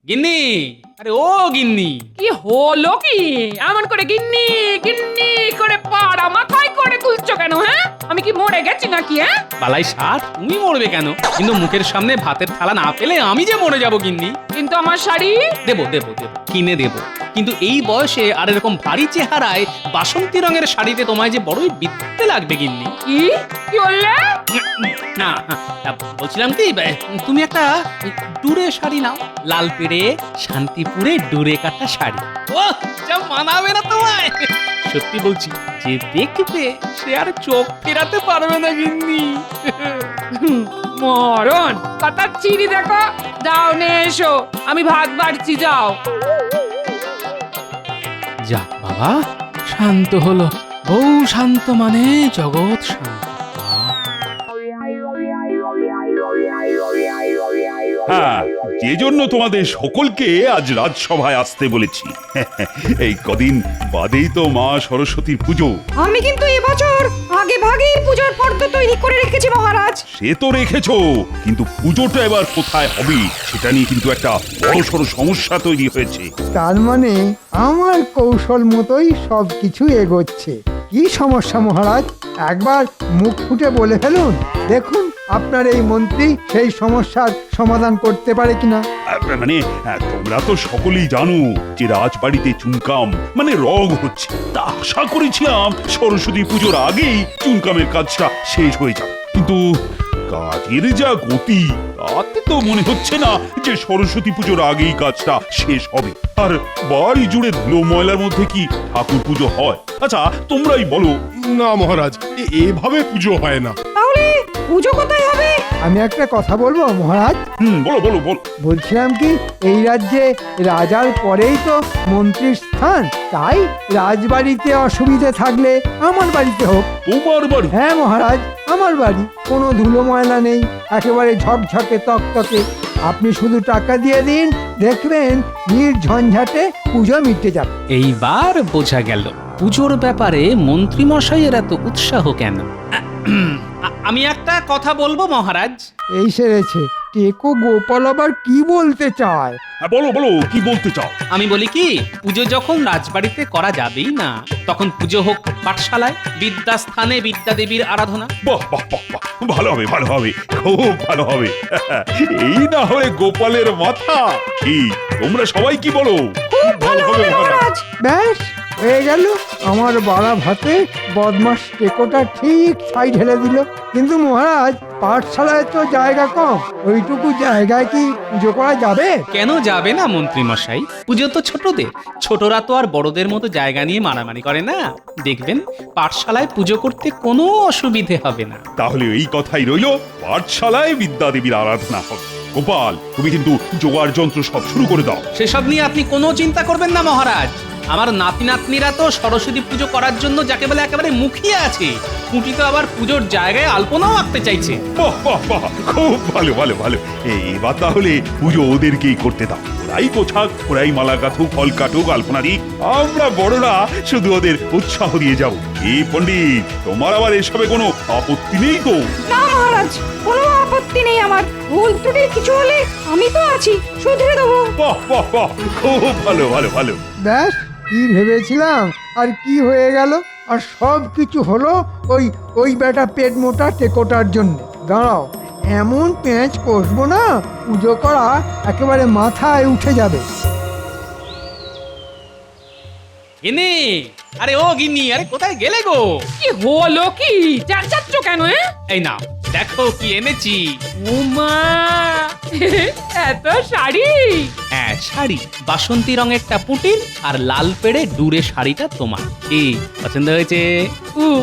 গিন্নি, আরে ও গিন্নি! কি হলো কি? এমন করে গিন্নি গিন্নি করে পাড়া মাথায় করে তুলছো কেন? হ্যাঁ, আমি কি মরে গেছি নাকি? হ্যাঁ, বালাই ষাট, তুমি মরবে কেন? কিন্তু মুখের সামনে ভাতের থালা না পেলে আমি যে মরে যাবো গিন্নি। কিন্তু আমার শাড়ি দেবো দেবো দেবো, কিনে দেবো। কিন্তু এই বয়সে আর এরকম ভারী চেহারায় বাসন্তী রঙের শাড়িতে তোমায় যে বড়ই বিদ্যে লাগবে গিন্নি। কি কি বললে? না, বলছিলাম কি, তুমি একটা ডুরে শাড়ি নাও, লাল পেড়ে শান্তিপুরে ডুরে কাটা শাড়ি। ও যা মানাবে না তোমায়, সত্যি বলছি, যে দেখবে সে আর চোখ ফেরাতে পারবে না গিন্নি। মরণ কথা চিনি, দেখো, যাও নে এসো, আমি ভাত বাড়ছি, যাও। যাক বাবা, শান্ত হলো। বউ শান্ত মানে জগৎ শান্ত। হ্যাঁ, যে জন্য তোমাদের সকলকে আজ রাজসভায় আসতে বলেছি। এই কদিন বাদেই তো মা সরস্বতীর পুজো। আমি কিন্তু এবছর আগে ভাগেই পূজার ফর্দ তৈরি করে রেখেছি মহারাজ। সে তো রেখেছো, কিন্তু পুজোটা এবার কোথায় হবে সেটা নিয়ে কিন্তু একটা বড়সড় সমস্যা তৈরি হয়েছে। তার মানে আমার কৌশল মতোই সব কিছু এগোচ্ছে। কি সমস্যা মহারাজ? একবার মুখ ফুটে বলে ফেলুন, দেখুন আপনার এই মন্ত্রী সেই সমস্যার সমাধান করতে পারে কিনা। মানে তোমরা তো সকলেই জানো যে রাজবাড়িতে চুনকাম মানে রগ হচ্ছে। তা আশা করেছিলাম সরস্বতী পুজোর আগেই চুনকামের কাজটা শেষ হয়ে যাবে, কিন্তু কাজের যা গতি তাতে তো মনে হচ্ছে না যে সরস্বতী পুজোর আগেই কাজটা শেষ হবে। আর বাড়ি জুড়ে ধুলো ময়লার মধ্যে কি ঠাকুর পুজো হয়? আচ্ছা তোমরাই বলো। না মহারাজ, এভাবে পুজো হয় না। তাহলে পুজো কোথায় হবে? আমি একটা কথা বলবো মহারাজ। বলো বলো বলো। বলছিলাম কি, এই রাজ্যে রাজার পরেই তো মন্ত্রীর স্থান, তাই রাজবাড়িতে অসুবিধে থাকলে আমার বাড়িতে হোক। তোমার বাড়ি? হ্যাঁ মহারাজ, আমার বাড়ি। কোনো ধুলো ময়লা নেই, একেবারে ঝকঝকে তকতকে। আপনি শুধু টাকা দিয়ে দিন, দেখবেন নির্ঝঞ্ঝাটে পুজো মিটে যাবে। এইবার বোঝা গেল পুজোর ব্যাপারে মন্ত্রীমশাইয়ের এত উৎসাহ কেন। আমি একটা কথা বলবো মহারাজ। এই সেরেছে, টেকো গোপাল আবার কি বলতে চায়? বলো বলো, কি বলতে চাও? আমি বলি কি, পুজো যখন রাজবাড়িতে করা যাবেই না, তখন পুজো হোক পাঠশালায়, বিদ্যাস্থানে বিদ্যাদেবীর আরাধনা। বাহ বাহ বাহ বাহ, ভালো হবে ভালো হবে, খুব ভালো হবে। এই না হয়ে গোপালের মাথা। কি তোমরা সবাই কি বলো? ভালো হবে মহারাজ। ব্যাস হয়ে গেল, আমার বাড়া ভাতে বদমাস টেকোটা ঠিক ছাই ঢেলে দিল। কিন্তু মহারাজ, পাঠশালায় তো জায়গা কম, ওইটুকু জায়গায় কি পুজো করা যাবে? কেন যাবে না মন্ত্রীমশাই? পুজো তো ছোটদের, ছোটরা তো আর বড়দের মতো জায়গা নিয়ে মারামারি করে না। দেখবেন পাঠশালায় পুজো করতে কোনো অসুবিধে হবে না। তাহলে এই কথাই রইল, পাঠশালায় বিদ্যাদেবীর আরাধনা হবে। গোপাল, তুমি কিন্তু জোগাড় যন্ত্র সব শুরু করে দাও। সেসব নিয়ে আপনি কোনো চিন্তা করবেন না মহারাজ। আমার নাতি নাতনিরা তো সরস্বতী পুজো করার জন্য যাকে বলে একেবারে মুখিয়ে আছে। কুটি তো আবার পুজোর জায়গায় আলপনাও আঁকতে চাইছে। বাহ বাহ বাহ, খুব ভালো ভালো ভালো। এবার তাহলে পুজো ওদেরকেই করতে দাও। ওরাই গোছাক, ওরাই মালা গাথুক, ফল কাটুক, আলপনা দিক। আমরা বড়রা শুধু ওদের উৎসাহ দিয়ে যাবো। এই পণ্ডিত, তোমার আবার এসবে কোনো আপত্তি নেই তো? না মহারাজ, কোনো আপত্তি নেই আমার। ভুল ত্রুটি কিছু হলে আমি তো আছি, শুধরে দেবো। বাহ বাহ বাহ, খুব ভালো ভালো ভালো। ব্যাস, কি ভেবেছিলাম আর কি হয়ে গেল। আর সব কিছু হলো ওই বেটা পেট মোটা টেকোটার জন্য। দাঁড়াও, এমন পেঁচ কষবো না, পুজো করা একেবারে মাথায় উঠে যাবে। গিন্নি, আরে ও গিন্নি, আরে কোথায় গেলে গো? কি হলো কি? যাচ্ছ কেন? এই না, দেখো কি এনেছি। উমা, এত শাড়ি! হ্যাঁ শাড়ি, বাসন্তী রঙেরটা পুটির আর লাল পেড়ে ডুরে শাড়িটা তোমার। কি পছন্দ হয়েছে? খুব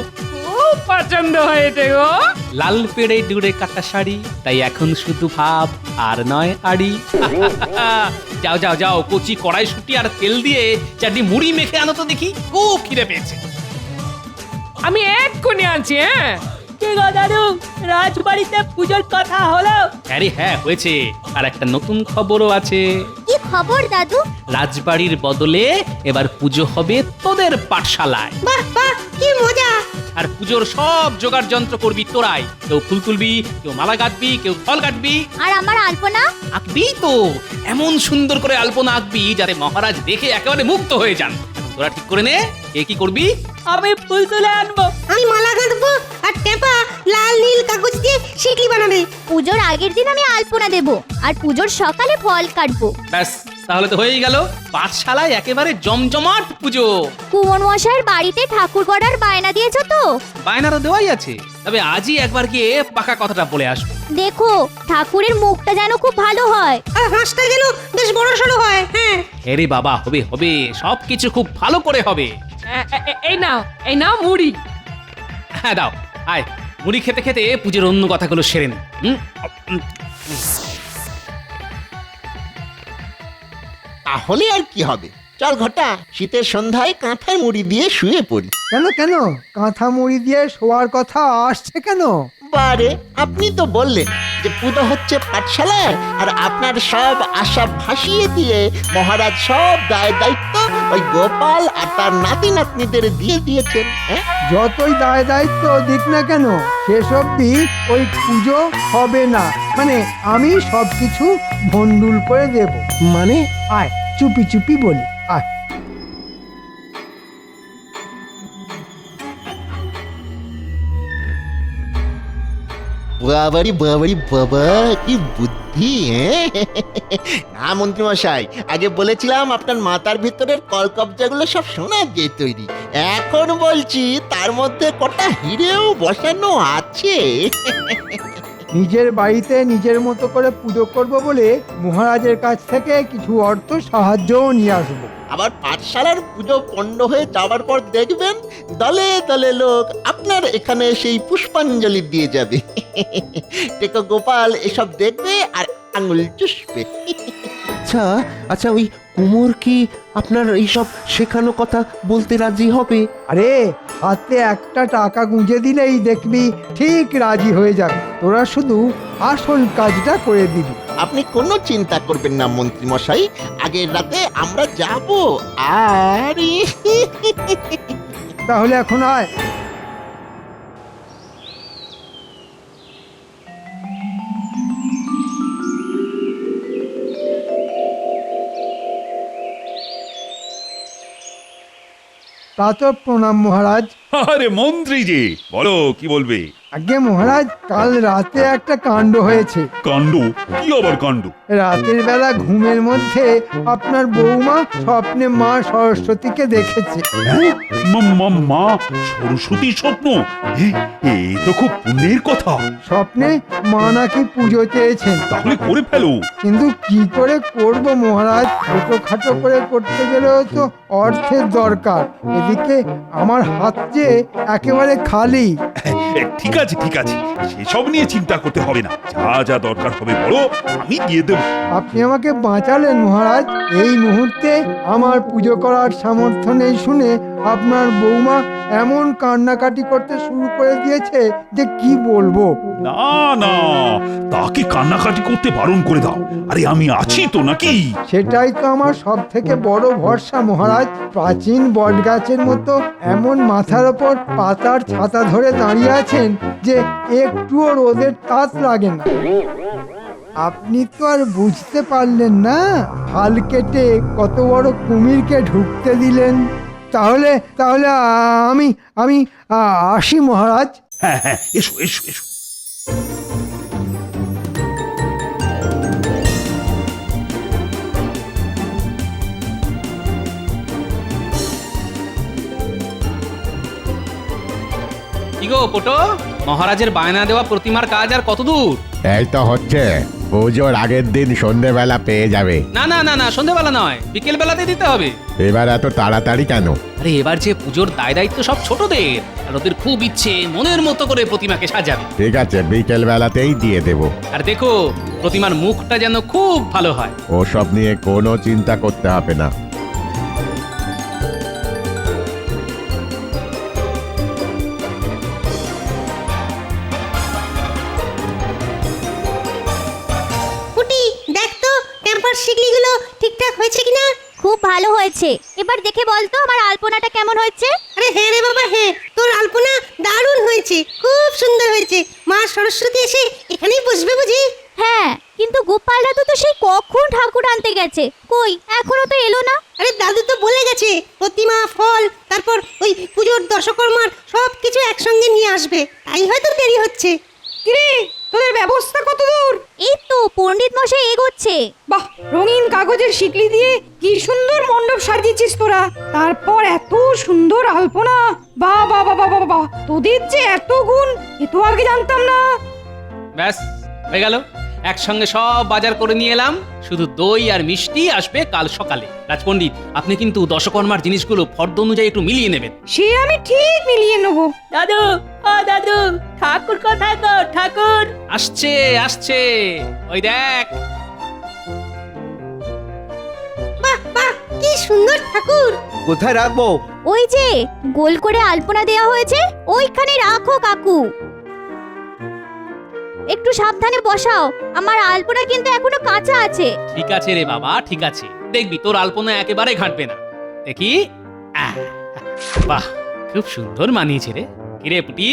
পছন্দ হয়েছে গো। লাল পেড়ে ডুরে কাটা শাড়ি, তাই এখন শুধু ভাব আর নয় আড়ি। যাও যাও যাও, কচি কড়াইশুঁটি আর তেল দিয়ে চারটি মুড়ি মেখে আনো তো দেখি, খুব খিদে পেয়েছে। আমি এক্ষুনি আনছি। হ্যাঁ কি গো দাদু, রাজবাড়িতে পুজোর কথা হলো? আরে হ্যাঁ হয়েছে, আর একটা নতুন খবরও আছে। কি খবর দাদু? রাজবাড়ির বদলে এবার পুজো হবে তোদের পাঠশালায়। বাহ বাহ, কি মজা! আর পুজোর সব জোগাড় যন্ত্র করবি তোরাই। কেউ ফুল তুলবি, কেউ মালা গাঁথবি, কেউ ফল কাটবি। আর আমার আলপনা? আঁকবি তো, এমন সুন্দর করে আলপনা আঁকবি যাতে মহারাজ দেখে একেবারে মুগ্ধ হয়ে যান। তোরা ঠিক করে নে কে কি করবি। আমি ফুল তুলে আনবো। আমি মালা গাঁথবো, আর টেপা লাল নীল কাগজ দিয়ে শিকলি বানাবে। পুজোর আগের দিন আমি আলপনা দেব, আর পুজোর সকালে ফল কাটবো। ব্যাস, তাহলে তো হয়েই গেল পাঠশালায় একেবারে জমজমাট পুজো। কুমন মশাইয়ের বাড়িতে ঠাকুর গড়ার বায়না দিয়েছো তো? বায়নারও দেওয়াই আছে, তবে আজই একবার গিয়ে পাকা কথাটা বলে আসবো। দেখো, ঠাকুরের মুখটা যেন খুব ভালো হয়, আর হাঁসটা যেন বেশ বড় সড়ো হয়। হ্যাঁ আরে বাবা, হবে হবে, সবকিছু খুব ভালো করে হবে। এই নাও মুড়ি। হ্যাঁ দাও, আয় মুড়ি খেতে খেতে পুজোর অন্য কথাগুলো সেরে নে। তাহলে আর কি হবে, চল ঘটা, শীতের সন্ধ্যায় কাঁথায় মুড়ি দিয়ে শুয়ে পড়ি। কেন কেন, কাঁথা মুড়ি দিয়ে শোয়ার কথা আসছে কেন? বারে, আপনি তো বললেন যে পুজো হচ্ছে পাঠশালায়, আর আপনার সব আশা ভাসিয়ে দিয়ে মহারাজ সব দায় দায়িত্ব ওই গোপাল আর তার নাতি নাতনিদের দিয়ে দিয়েছেন। হ্যাঁ, যতই দায় দায়িত্ব দিক না কেন, শেষ অবধি ওই পুজো হবে না। মানে আমি সবকিছু ভন্ডুল করে দেব। মানে আয় চুপি চুপি বলি, আয়। বাবারি বাবারি বাবা, কি বুদ্ধি! হ্যাঁ না মন্ত্রী মশাই, আগে বলেছিলাম আপনার মাথার ভিতরের কলকবজাগুলো সব সোনা দিয়ে তৈরি। এখন বলছি তার মধ্যে কটা হিরেও বসানো আছে। নিজের বাড়িতে নিজের মতো করে পুজো করব বলে মহারাজের কাছ থেকে কিছু অর্থ সাহায্যও নিয়ে আসবো। আবার পাঠশালার পুজো পণ্ড হয়ে যাওয়ার পর দেখবেন দলে দলে লোক আপনার এখানে সেই পুষ্পাঞ্জলি দিয়ে যাবে। টেকো গোপাল এসব দেখবে আর আঙুল চুষবে। আচ্ছা আচ্ছা, ওই কুমোর কি আপনার এইসব শেখানো কথা বলতে রাজি হবে? আরে হাতে একটা টাকা গুঁজে দিলেই দেখবি ঠিক রাজি হয়ে যাবে। তোরা শুধু আসল কাজটা করে দিবি। আপনি কোনো চিন্তা করবেন না মন্ত্রী মশাই, আগের রাতে আমরা যাব। আর তাহলে এখন আয়। তা তো প্রণাম মহারাজ। আরে মন্ত্রী জি, বলো কি বলবে? আগে মহারাজ, কাল রাতে একটা কাণ্ড হয়েছে। কাণ্ড? কি আবার কাণ্ড? রাতের বেলা ঘুমের মধ্যে আপনার বৌমা স্বপ্নে মা সরস্বতীকে দেখেছে। হ্যাঁ? মা সরস্বতীর স্বপ্ন? এ তো খুব পুণ্যের কথা। স্বপ্নে মা নাকি পুজো চেয়েছেন। তাহলে করে ফেলো। কিন্তু কি করে করব মহারাজ? ছোটখাটো করে করতে গেলেও তো অর্থের দরকার। এদিকে আমার হাত যে একেবারে খালি। ঠিক আছে ঠিক আছে, সেসব নিয়ে চিন্তা করতে হবে না। যা যা দরকার হবে বলো, আমি দিয়ে দেবো। আপনি আমাকে বাঁচালেন মহারাজ। এই মুহূর্তে আমার পুজো করার সামর্থ্য নেই শুনে আপনার বৌমা এমন কান্নাকাটি করতে শুরু করে দিয়েছে যে কি বলবো। না না, তাকে কান্নাকাটি করতে বারণ করে দাও। আরে আমি আছি তো নাকি? সেটাই তো আমার সব থেকে বড় ভরসা মহারাজ। প্রাচীন বটগাছের মতো এমন মাথার ওপর পাতার ছাতা ধরে দাঁড়িয়ে আছেন যে একটুও রোদের তাপ লাগে না। আপনি তো আর বুঝতে পারলেন না, হাল কেটে কত বড় কুমিরকে ঢুকতে দিলেন। তাহলে তাহলে আমি আমি আসি মহারাজ। হ্যাঁ হ্যাঁ, এসো এসো এসো। কি গো পোটো, মহারাজের বায়না দেওয়া প্রতিমার কাজ আর কত দূর? এই তো হচ্ছে, পুজোর আগের দিন সন্ধেবেলা পেয়ে যাবে। না না না না, সন্ধেবেলা নয়, বিকেল বেলাতে দিতে হবে। এবার এত তাড়াতাড়ি কেন? আরে এবার যে পুজোর দায় দায়িত্ব সব ছোটদের, আর ওদের খুব ইচ্ছে মনের মতো করে প্রতিমাকে সাজাবে। ঠিক আছে, বিকেল বেলাতেই দিয়ে দেব। আর দেখো প্রতিমার মুখটা যেন খুব ভালো হয়। ওসব নিয়ে কোনো চিন্তা করতে হবে না। পুটি, দেখ তো টেম্পার শিকলিগুলো ঠিকঠাক হয়েছে কিনা। খুব ভালো হয়েছে। এবার দেখে বল তো আমার আলপনাটা কেমন হয়েছে? আরে হ্যাঁ রে বাবা, হ্যাঁ, তোর আলপনা দারুণ হয়েছে, খুব সুন্দর হয়েছে। মা সরস্বতী এসে এখানেই বসবে বুঝি? হ্যাঁ, কিন্তু গোপাল দাদু তো সেই কখন ঠাকুর আনতে গেছে, কই এখনো তো এলো না। আরে দাদু তো বলে গেছে প্রতিমা, ফল, তারপর ওই পুজোর দশকর্মার সব কিছু একসঙ্গে নিয়ে আসবে, তাই হয়তো দেরি হচ্ছে। কিরে, তোদের ব্যবস্থা কত দূর? এই তো পণ্ডিত মশাই এগোচ্ছে। বাহ, রঙিন কাগজের শিকলি দিয়ে কি সুন্দর মণ্ডপ সাজিয়েছিস তোরা। তারপর এত সুন্দর আলপনা। বাহ বাহ বাহ বাহ বাহ, তোদের যে এত গুণ, এ তো আগে জানতাম না। ব্যাস হয়ে গেল, একসঙ্গে সব বাজার করে নিয়ে এলাম। শুধু দই আর মিষ্টি আসবে কাল সকালে। রাজপণ্ডিত, আপনি কিন্তু দশকর্মার জিনিসগুলো ফর্দ অনুযায়ী একটু মিলিয়ে নেবেন। সে আমি ঠিক মিলিয়ে নেবো। দাদু, ও দাদু, ঠাকুর কোথায় গো? ঠাকুর আসছে আসছে, ওই দেখ। বাহ বাহ, কি সুন্দর ঠাকুর। কোথায় রাখবো? ওই যে গোল করে আলপনা দেওয়া হয়েছে, ওইখানে রাখো কাকু। একটু সাবধানে বসাও, আমার আলপনা কিন্তু এখনো কাঁচা আছে। ঠিক আছে রে বাবা, ঠিক আছে, দেখবি তোর আলপনা একেবারে ঘাটবে না। দেখি, বাহ, খুব সুন্দর মানিয়েছে রে। কিরে পুটি,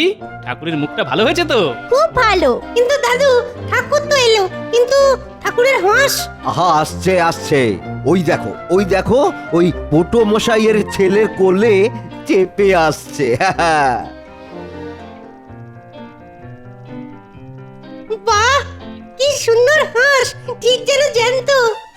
ঠাকুরের মুখটা ভালো হয়েছে তো? খুব ভালো। কিন্তু দাদু, ঠাকুর তো এলো, কিন্তু ঠাকুরের হাঁস। আহা, আসছে আসছে, ওই দেখো ওই দেখো, ওই পোটো মশাইয়ের ছেলের কোলে চেপে আসছে। সুন্দর হাঁস, ঠিক যেন জ্যান্ত।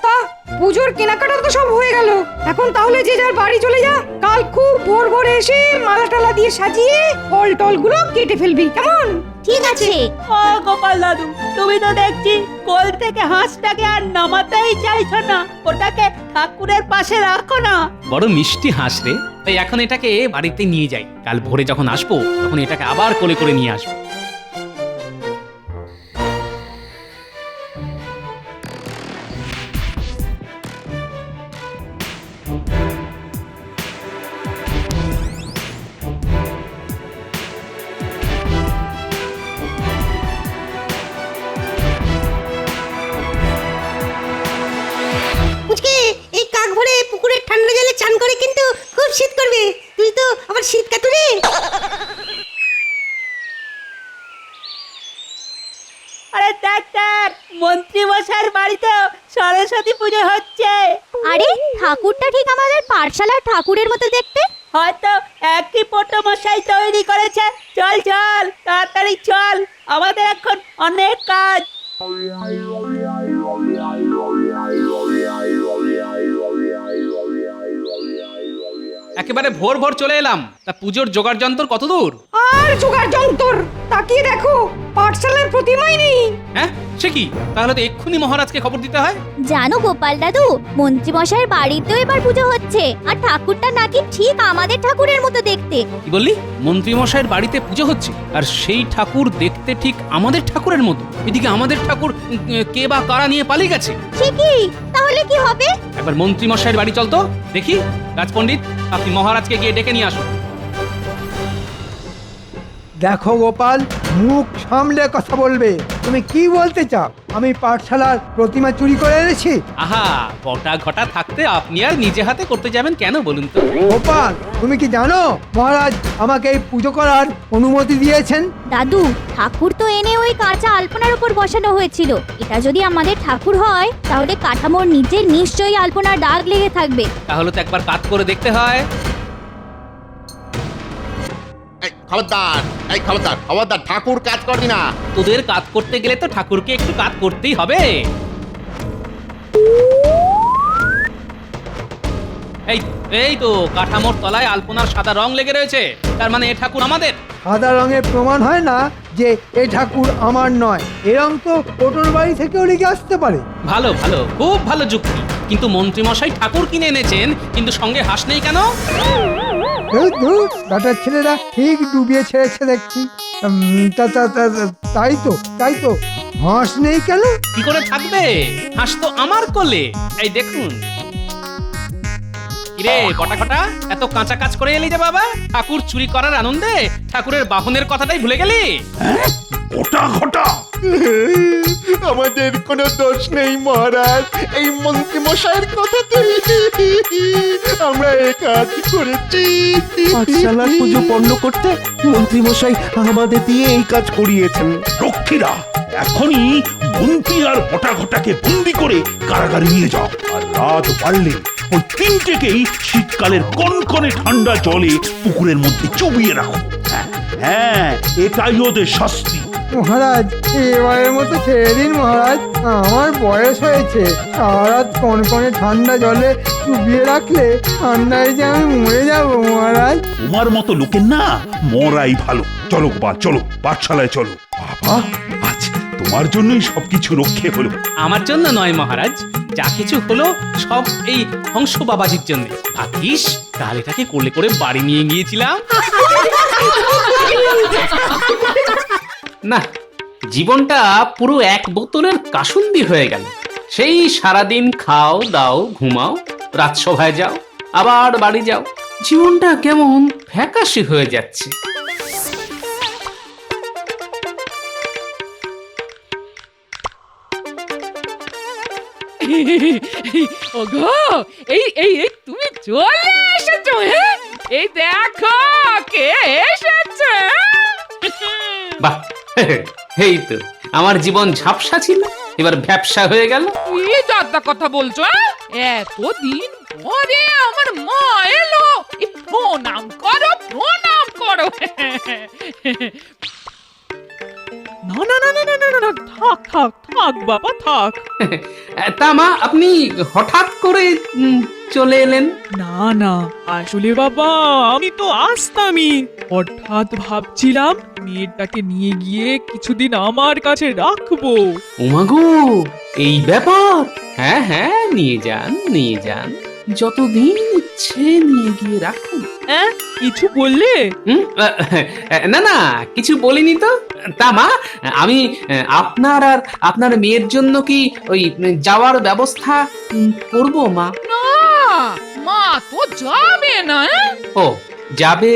তা পুজোর কেনাকাটা তো সব হয়ে গেল, এখন তাহলে যে যার বাড়ি চলে যা। কাল খুব ভোর ভোরে এসে মালা টালা দিয়ে সাজিয়ে ফল টল গুলো কেটে ফেলবি, কেমন? ঠিক আছে। ও গোপাল দাদু, তুমি তো দেখছি কোল থেকে হাঁসটাকে আর নামাতেই চাইছো না। ওটাকে ঠাকুরের পাশে রাখো না। বড় মিষ্টি হাঁস রে, তাই এখন এটাকে বাড়িতে নিয়ে যাই। কাল ভোরে যখন আসবো তখন এটাকে আবার কোলে করে নিয়ে আসবো। মুচকে, এই কাক ভরে পুকুরের ঠান্ডা জলে চান করে কিন্তু খুব শীত করবে। তুই তো আবার শীত কাতুরে। আরে দেখ দেখ, মন্ত্রী মশাইয়ের বাড়িতে সরস্বতী পুজো হচ্ছে। আরে ঠাকুরটা ঠিক আমাদের পাঠশালার ঠাকুরের মতো দেখতে। হয়তো একই পটো মশাই তৈরি করেছে। চল চল, তাড়াতাড়ি চল, আমাদের এখন অনেক কাজ। একেবারে ভোর ভোর চলে এলাম। তা পুজোর জোগাড় যন্ত্র কত দূর? আর জোগাড় যন্তর, তাকিয়ে দেখো পাঠশালার প্রতিমাই নেই। হ্যাঁ, সে কি? তাহলে তো এক্ষুনি মহারাজকে খবর দিতে হয়। জানো গোপাল দাদু, মন্ত্রী মশাইয়ের বাড়িতেও এবার পুজো হচ্ছে, আর ঠাকুরটা নাকি ঠিক আমাদের ঠাকুরের মতো দেখতে। কি বললি? মন্ত্রী মশাইয়ের বাড়িতে পুজো হচ্ছে, আর সেই ঠাকুর দেখতে ঠিক আমাদের ঠাকুরের মতো। এদিকে আমাদের ঠাকুর কে বা কারা নিয়ে পালিয়ে গেছে। সে কি? তাহলে কি হবে? একবার মন্ত্রী মশাইয়ের বাড়ি চল তো দেখি। রাজপণ্ডিত, আপনি মহারাজকে গিয়ে ডেকে নিয়ে আসুন। দেখো গোপাল, মুখ সামলে কথা বলবে। তুমি কি বলতে চাও? আমি পাঠশালার প্রতিমা চুরি করে এনেছি? আহা, বটা ঘটা থাকতে আপনি আর নিজে হাতে করতে যাবেন কেন বলুন তো? গোপাল, তুমি কি জানো মহারাজ আমাকে এই পুজো করার অনুমতি দিয়েছেন? দাদু, ঠাকুর তো এনে ওই কাঁচা আলপনার উপর বসানো হয়েছিল। এটা যদি আমাদের ঠাকুর হয়, তাহলে কাঠামোর নিচে নিশ্চয়ই আলপনার দাগ লেগে থাকবে। তাহলে তো একবার কাজ করে দেখতে হয়। খবরদার, এই খবরদার, খবরদার, ঠাকুর কাজ করবি না। তোদের কাজ করতে গেলে তো ঠাকুরকে একটু কাজ করতেই হবে। এই এই তো কাঠামোর তলায় আলপনার সাদা রং লেগে রয়েছে, তার মানে এ ঠাকুর আমাদের। সাদা রঙের প্রমাণ হয় না যে এই ঠাকুর আমার নয়। এ রং তো ওটোর বাড়ি থেকেও লেগে আসতে পারে। ভালো ভালো, খুব ভালো যুক্তি। কিন্তু মন্ত্রী মশাই ঠাকুর কিনে এনেছেন, কিন্তু সঙ্গে হাঁস নেই কেন? বেটার ছেলেরা ঠিক ডুবিয়ে ছেড়েছে দেখছি। তাই তো হাঁস নেই কেন? কি করে থাকবে? হাঁস তো আমার কোলে। এই দেখুন। কিরে বটা কটা, এত কাঁচা কাজ করে এলি যে বাবা? ঠাকুর চুরি করার আনন্দে ঠাকুরের বাহনের কথাটাই ভুলে গেলি? ওটা ঘটা। আমাদের কোনো দোষ নেই মহারাজ, এই মন্ত্রী মশাইয়ের কথাতে আমরা এই কাজ করেছি। পাঠশালার পুজো পণ্য করতে মন্ত্রী মশাই আমাদের দিয়ে এই কাজ করিয়েছেন। রক্ষীরা, এখনই মন্ত্রী আর বটা ঘটাকে বন্দি করে কারাগারে নিয়ে যাও। আর রাত বাড়লে ওই তিনটেকেই শীতকালের কনকনে ঠান্ডা জলে পুকুরের মধ্যে চুবিয়ে রাখো। হ্যাঁ, এটাই ওদের শাস্তি। মহারাজ, এবারের মতো ছেড়ে দিন মহারাজ। আমার বয়স হয়েছে, সারা কনকনে ঠান্ডা জলে চুবিয়ে রাখলে ঠান্ডায় যে আমি মরে যাব মহারাজ। তোমার মতো লোকের না মরাই ভালো। চলো গোপাল, চলো পাঠশালায় চলো। বাবা, আজ তোমার জন্যই সবকিছু রক্ষে হলো। আমার জন্য নয় মহারাজ, যা কিছু হলো সব এই হংস বাবাজির জন্য। ভাবিস তাহলে এটাকে কোলে করে বাড়ি নিয়ে গিয়েছিলাম। না, জীবনটা পুরো এক বোতলের কাসুন্দি হয়ে গেল। সেই সারাদিন খাও দাও ঘুমাও, রাজসভায় যাও, আবার বাড়ি যাও। জীবনটা কেমন ফ্যাকাশে হয়ে যাচ্ছে। ওগো, এই এই এই তুমি চলে এসেছো। হ্যাঁ, এই দেখো কে এসেছে। বাহ, এই তো আমার জীবন ঝাপসা ছিল, এবার ভ্যাপসা হয়ে গেল। কি যাত্রা কথা বলছো? এতদিন পরে আমার মা এলো। প্রণাম করো, প্রণাম করো। না না না না না না, থাক থাক থাক বাবা থাক। তা মা আপনি হঠাৎ করে চলে এলেন? না না, আসলে বাবা আমি তো আসতামই, হঠাৎ ভাবছিলাম মেয়েটাকে নিয়ে গিয়ে কিছুদিন আমার কাছে রাখবো। ওমাগো, এই ব্যাপার? হ্যাঁ হ্যাঁ, নিয়ে যান নিয়ে যান, যতদিন ইচ্ছে নিয়ে গিয়ে রাখুন। হ্যাঁ, কিছু বললে? না না, কিছু বলিনি তো। তা মা, আমি আপনার আর আপনার মেয়ের জন্য কি ওই যাওয়ার ব্যবস্থা করব মা? না, মা তো যাবে না। ও, যাবে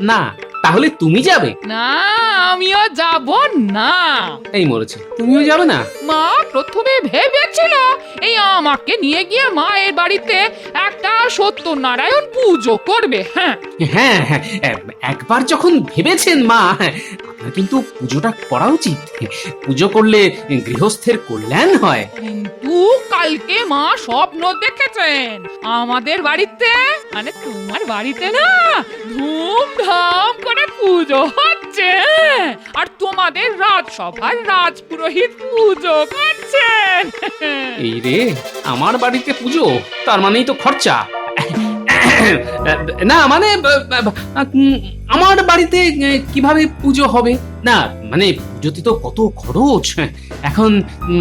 না? তাহলে তুমি যাবে? না, আমিও যাব না। এই মরেছে, তুমিও যাবে না? মা প্রথমে ভেবেছিল এই আমাকে নিয়ে গিয়ে মায়ের বাড়িতে একটা সত্যনারায়ণ পুজো করবে। হ্যাঁ হ্যাঁ হ্যাঁ, একবার যখন ভেবেছেন মা, আপনার কিন্তু পুজোটা করা উচিত। পুজো করলে গৃহস্থের কল্যাণ হয়। কিন্তু কালকে মা স্বপ্ন দেখেছেন আমাদের বাড়িতে, মানে তোমার বাড়িতে না, ধুমধাম করে পুজো হচ্ছে, আর তোমাদের রাজসভার রাজপুরোহিত পুজো করছেন। এই রে, আমার বাড়িতে পুজো, তার মানেই তো খরচা। না মানে আমার বাড়িতে কিভাবে পুজো হবে? না মানে পুজোতে তো কত খরচ, এখন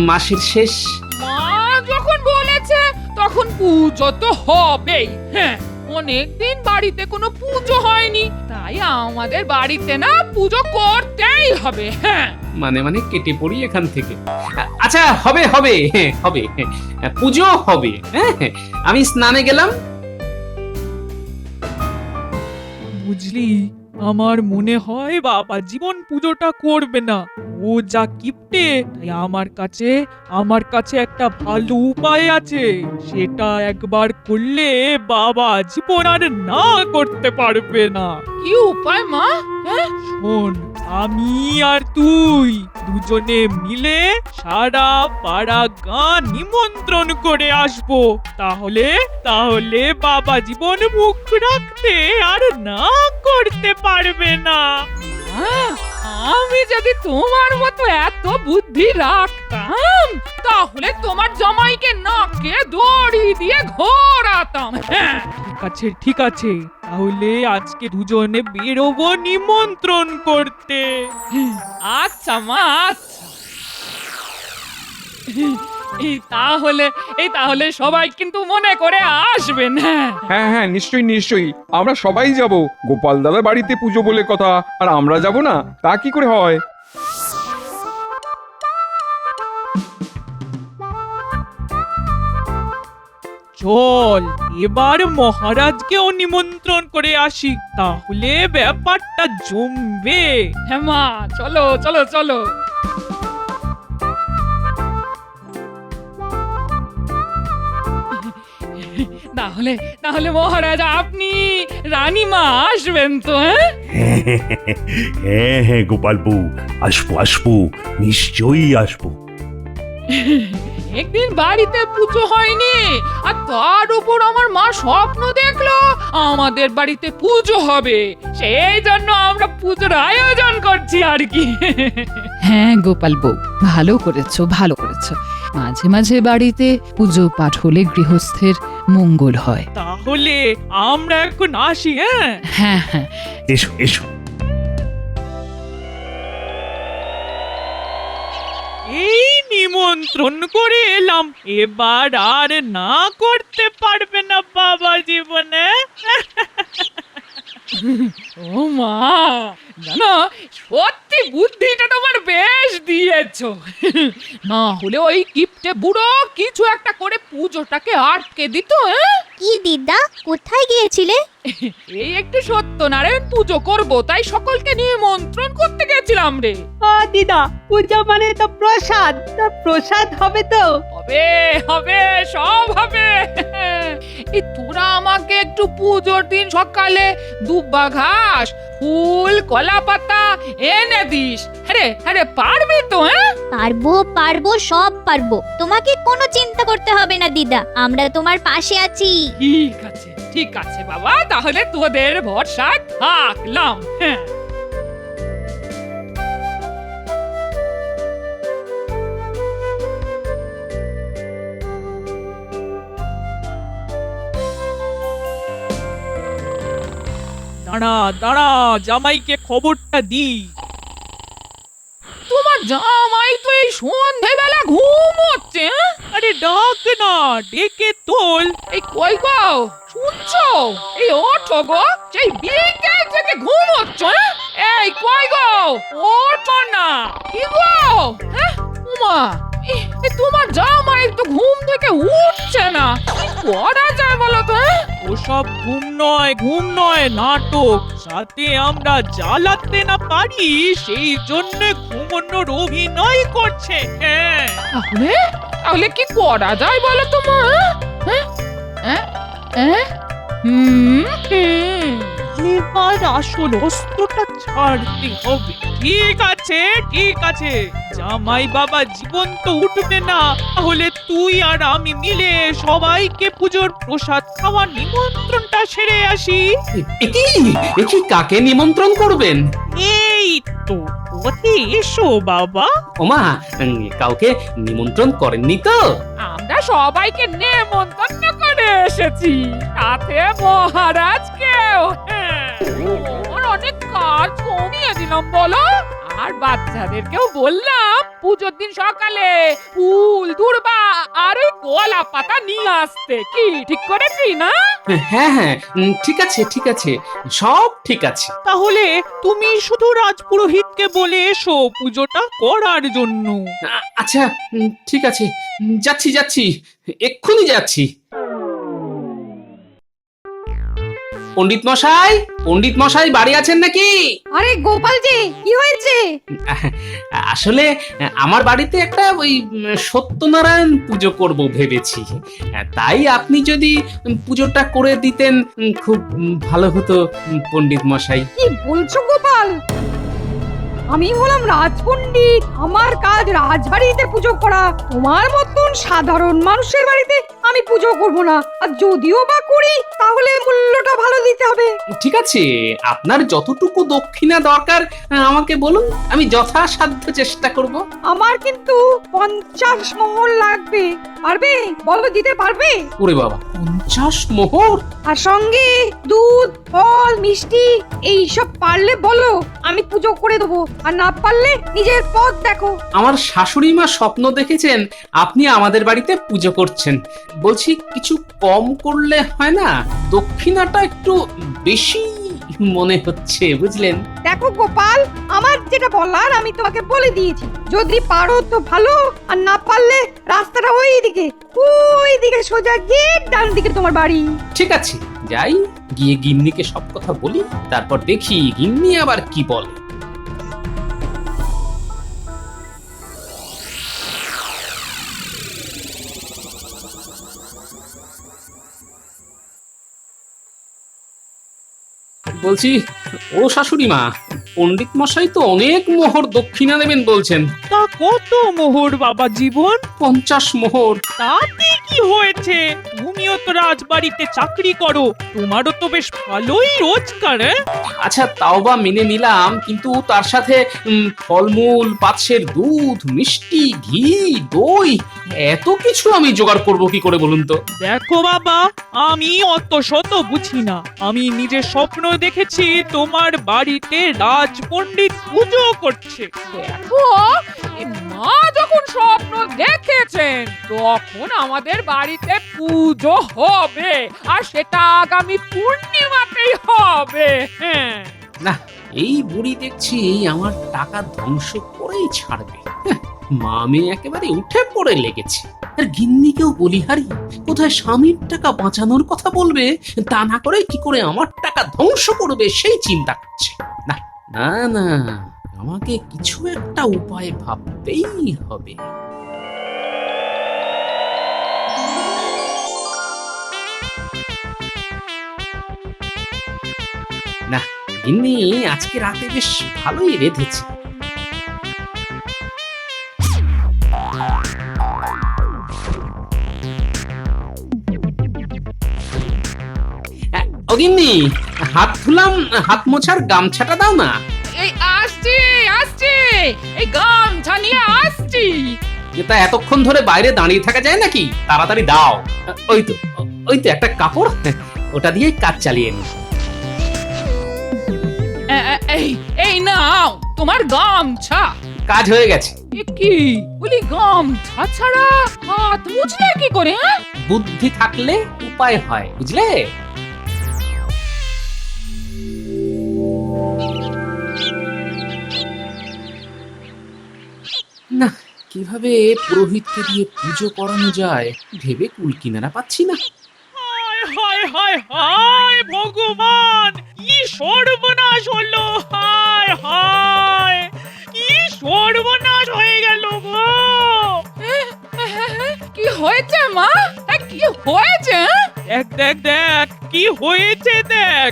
মাসের শেষ। মা যখন বলেছে তখন পুজো তো হবেই। হ্যাঁ, অনেকদিন বাড়িতে কোনো পুজো হয়নি, তাই আমাদের বাড়িতে না পুজো করতেই হবে। হ্যাঁ মানে মানে কেটে পড়ি এখান থেকে। আচ্ছা, হবে হবে হবে, পুজো হবে। হ্যাঁ, আমি স্নানে গেলাম। বুঝলি, আমার মনে হয় বাবা জীবন পুজোটা করবে না। ও যা কিপটে, তাই আমার কাছে একটা ভালো উপায় আছে। সেটা একবার করলে বাবা জীবন আর না করতে পারবে না। কি উপায় মা? হ্যাঁ, শোন, আমি আর তুই দুজনে মিলে সারা পাড়া গাঁ নিমন্ত্রণ করে আসবো। তাহলে বাবা জীবন মুখ রাখতে আর না করতে পারবে না। আমি যদি তোমার মতো এত বুদ্ধি রাখতাম, তাহলে তোমার জামাইকে নাকে দড়ি দিয়ে ঘোরাতাম। হ্যাঁ, ঠিক আছে, তাহলে আজকে দুজনে বেরোবো নিমন্ত্রণ করতে। আচ্ছা মা, আচ্ছা। এই তাহলে সবাই কিন্তু মনে করে আসবেন। হ্যাঁ হ্যাঁ, নিশ্চয়ই নিশ্চয়ই, আমরা সবাই যাব। গোপাল দাদার বাড়িতে পুজো বলে কথা, আর আমরা যাব না তা কি করে হয়? চল এবার মহারাজকেও নিমন্ত্রণ করে আসি, তাহলে ব্যাপারটা জমবে। হ্যাঁ মা, চলো চলো চলো। তাহলে মহারাজ আপনি রানীমা আসবেন তো? হ্যাঁ হ্যাঁ গোপাল বউ, আসবো আসবো, নিশ্চয়ই আসবো। একদিন বাড়িতে পুজো হয়নি, আর তার উপর আমার মা স্বপ্ন দেখলো আমাদের বাড়িতে পুজো হবে, সেই জন্য আমরা পুজোর আয়োজন করছি আর কি। হ্যাঁ গোপাল বউ, ভালো করেছো ভালো করেছো। মাঝে মাঝে বাড়িতে পুজো পাঠ হলে গৃহস্থের মঙ্গল হয়। তাহলে আমরা এখন আসি। হ্যাঁ হ্যাঁ হ্যাঁ, এসো এসো। এই নিমন্ত্রণ করে এলাম, এবার আর না করতে পারবে না বাবা জীবনে। ও মা, জানো সত্যি বুদ্ধিটা তোমার বেশ দিয়েছো। না হলে ওই কিপটে বুড়ো কিছু একটা করে পুজোটাকে আটকে দিত। কি দিদা, কোথায় গিয়েছিলে? এই একটু সত্যনারায়ণ পুজো করব, তাই সকলকে নিমন্ত্রণ করতে গেছিলাম রে। দিদা, পূজা মানে তো প্রসাদ, তা প্রসাদ হবে তো? হবে হবে, সব হবে। এই তোরা আমাকে একটু পুজোর দিন সকালে দুব্বা ঘাস, ফুল, কলা পাতা এনে দিস। আরে পারবি তো? পারবো, সব পারবো। তোমাকে কোনো চিন্তা করতে হবে না দিদা, আমরা তোমার পাশে আছি। ঠিক আছে বাবা, তাহলে তোদের ভরসায় থাকলাম। হ্যাঁ দাঁড়া দাঁড়া, জামাইকে খবরটা দি। তোমার জামাই তো এই সন্ধেবেলা ঘুমোচ্ছে। আরে ডাক না, ডেকে তোল। এই কই গো, শুনছো? এই ওঠো গো, সেই বিকেল থেকে ঘুমোচ্ছ। এই কই গো, ওঠো না। কি গো, হ্যাঁ? উমা, তোমার জামাই তো ঘুম থেকে উঠছে না। কি করা যায় বলো তো? ওসব ঘুম নয়, নাটক। যাতে আমরা জ্বালাতে না পারি সেই জন্য ঘুমানোর অভিনয় করছে। হ্যাঁ, তাহলে কি করা যায় বলো তো মা? এবার আসল অস্ত্রটা ছাড়তে হবে। ঠিক আছে, জামাই বাবা জীবন্ত উঠবে না, তাহলে তুই আর আমি মিলে সবাইকে পুজোর প্রসাদ খাওয়ার নিমন্ত্রণটা সেরে আসি। কি কাকে নিমন্ত্রণ করবেন? এই তো পথে এসো বাবা। ওমা, কাউকে নিমন্ত্রণ করেননি তো? আমরা সবাইকে নেমন্তন্ন করে এসেছি, সাথে মহারাজকেও। ওর অনেক কাজ কমিয়ে দিলাম বলো, আর বাচ্চাদেরকেও বললাম পুজোর দিন সকালে ফুল, দূর্বা আর ওই কলা পাতা নিয়ে আসতে। কি ঠিক করেছি না? হ্যাঁ, ঠিক আছে, সব ঠিক আছে। তাহলে তুমি শুধু রাজপুরোহিতকে বলে এসো পুজোটা করার জন্য। আচ্ছা, ঠিক আছে, যাচ্ছি, এক্ষুনি যাচ্ছি। পণ্ডিত মশাই বাড়ি আছেন নাকি? আরে গোপাল যে, কি হয়েছে? আসলে আমার বাড়িতে একটা ওই সত্যনারায়ণ পুজো করব ভেবেছি, তাই আপনি যদি পুজোটা করে দিতেন খুব ভালো হতো পণ্ডিত মশাই। কি বলছো গোপাল? আমি হলাম রাজপণ্ডিত, আমার কাজ রাজবাড়িতে পুজো করা। তোমার মতন সাধারণ মানুষের বাড়িতে আমি পুজো করব না, আর যদিও বা করি তাহলে মূল্যটা ভালো দিতে হবে। ঠিক আছে, আপনার যতটুকু দক্ষিণা দরকার আমাকে বলুন, আমি যথাসাধ্য চেষ্টা করব। আমার কিন্তু 50 মোহর লাগবে। পারবে? বলো, দিতে পারবে? ওরে বাবা, 50 মোহর? আর সঙ্গে দুধ, ফল, মিষ্টি এইসব পারলে বলো, আমি পুজো করে দেবো। আর না পারলে নিজের পথ দেখো। আমার শাশুড়ি মা স্বপ্ন দেখেছেন আপনি আমাদের বাড়িতে পুজো করছেন, বলছি কিছু কম করলে হয় না? দক্ষিণাটা একটু বেশি মনে হচ্ছে, বুঝলেন? দেখো গোপাল, আমার যেটা বলার আমি তোমাকে বলে দিয়েছি। যদি পারো তো ভালো, আর না পারলে রাস্তাটা ওইদিকে সোজা গিয়ে ডান দিকে তোমার বাড়ি। ঠিক আছে, যাই, গিয়ে গিন্নিকে সব কথা বলি, তারপর দেখি গিন্নি আবার কি বলে। বলছি, ও শাশুড়ি মা, পণ্ডিত মশাই তো অনেক মোহর দক্ষিণা দেবেন বলছেন। তা কত মোহর বাবা জীবন? 50 মোহর। তাতে কি হয়েছে? তুমিও তো রাজবাড়িতে চাকরি করো, তোমারও তো বেশ ভালোই রোজগার। আচ্ছা, তাও বা মেনে নিলাম, কিন্তু তার সাথে ফলমূল, পাঁচশের দুধ, মিষ্টি, ঘি, দই, এত কিছু আমি জোগাড় করব কি করে বলুন তো? দেখো বাবা, আমি অত শত বুঝি না। আমি নিজের স্বপ্ন দেখেছি তোমার বাড়িতে রাজপণ্ডিত পুজো করছে। দেখো, মা যখন স্বপ্ন দেখেছেন তখন আমাদের বাড়িতে পুজো হবে, আর সেটা আগামী পূর্ণিমাতেই হবে। হ্যাঁ, না, এই বুড়ি দেখছি আমার টাকা ধ্বংস করেই ছাড়বে। মা মেয়ে একেবারে উঠে পড়ে লেগেছে। আর গিন্নিকেও বলিহারি, কোথায় স্বামীর টাকা বাঁচানোর কথা বলবে, তা না করে কি করে আমার টাকা ধ্বংস করবে সেই চিন্তা করছে। না না না, আমাকে কিছু একটা উপায় ভাবতেই হবে। না, গিন্নি আজকে রাতে বেশ ভালোই রেঁধেছে। ও গিন্নি, হাত ধুলাম, হাত মোছার গামছাটা দাও না। এই আসছি, এই গামছা নিয়ে আসছি। এটা এতক্ষণ ধরে বাইরে দাঁড়িয়ে থাকা যায় নাকি? তাড়াতাড়ি দাও। ওই তো একটা কাপড়, ওটা দিয়ে কাজ চালিয়ে নি। এই এই নাও তোমার গামছা। কাজ হয়ে গেছে। এ কি বলি, গামছা ছাড়া হাত মুছলে কি করে? হ্যাঁ, বুদ্ধি থাকলে উপায় হয়, বুঝলে? না, কিভাবে পুরোহিতকে দিয়ে পুজো করানো যায় ভেবে কুল কিনারা পাচ্ছি না। হায় হায় হায় হায় ভগবান, কি সর্বনাশ হলো! হায় হায়, কি সর্বনাশ হয়ে গেল গো! কি হয়েছে মা? কি হয়েছে? দেখ দেখ দেখ কি হয়েছে, দেখ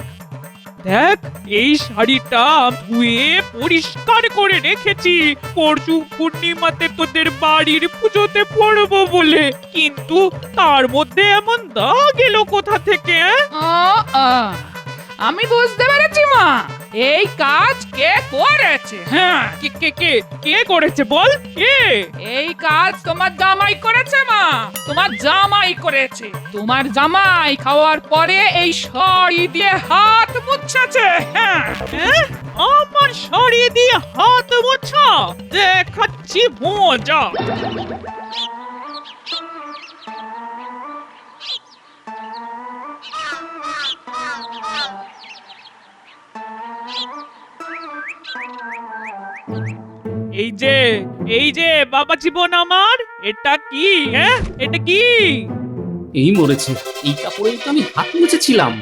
দেখ, এই শাড়িটা ধুয়ে পরিষ্কার করে রেখেছি পরশু পূর্ণিমাতে তোদের বাড়ির পুজোতে পরবো বলে, কিন্তু তার মধ্যে এমন দাগ এলো কোথা থেকে? আমি বুঝতে পেরেছি মা, এই কাজ কে করেছে। হ্যাঁ, কে কে কে কে করেছে বল? কে? এই কাজ তোমার জামাই করেছে মা, তোমার জামাই করেছে। তোমার জামাই খাওয়ার পরে এই শাড়ি দিয়ে হাত মুছেছে। হ্যাঁ, আমার শাড়ি দিয়ে হাত মোছা? দেখাচ্ছি মজা। এই যে বাবা জীবন আমার, এটা কি? হ্যাঁ, এটা কি? এই মরেছে, এই কাপড়েই তো আমি হাত মুছেছিলাম।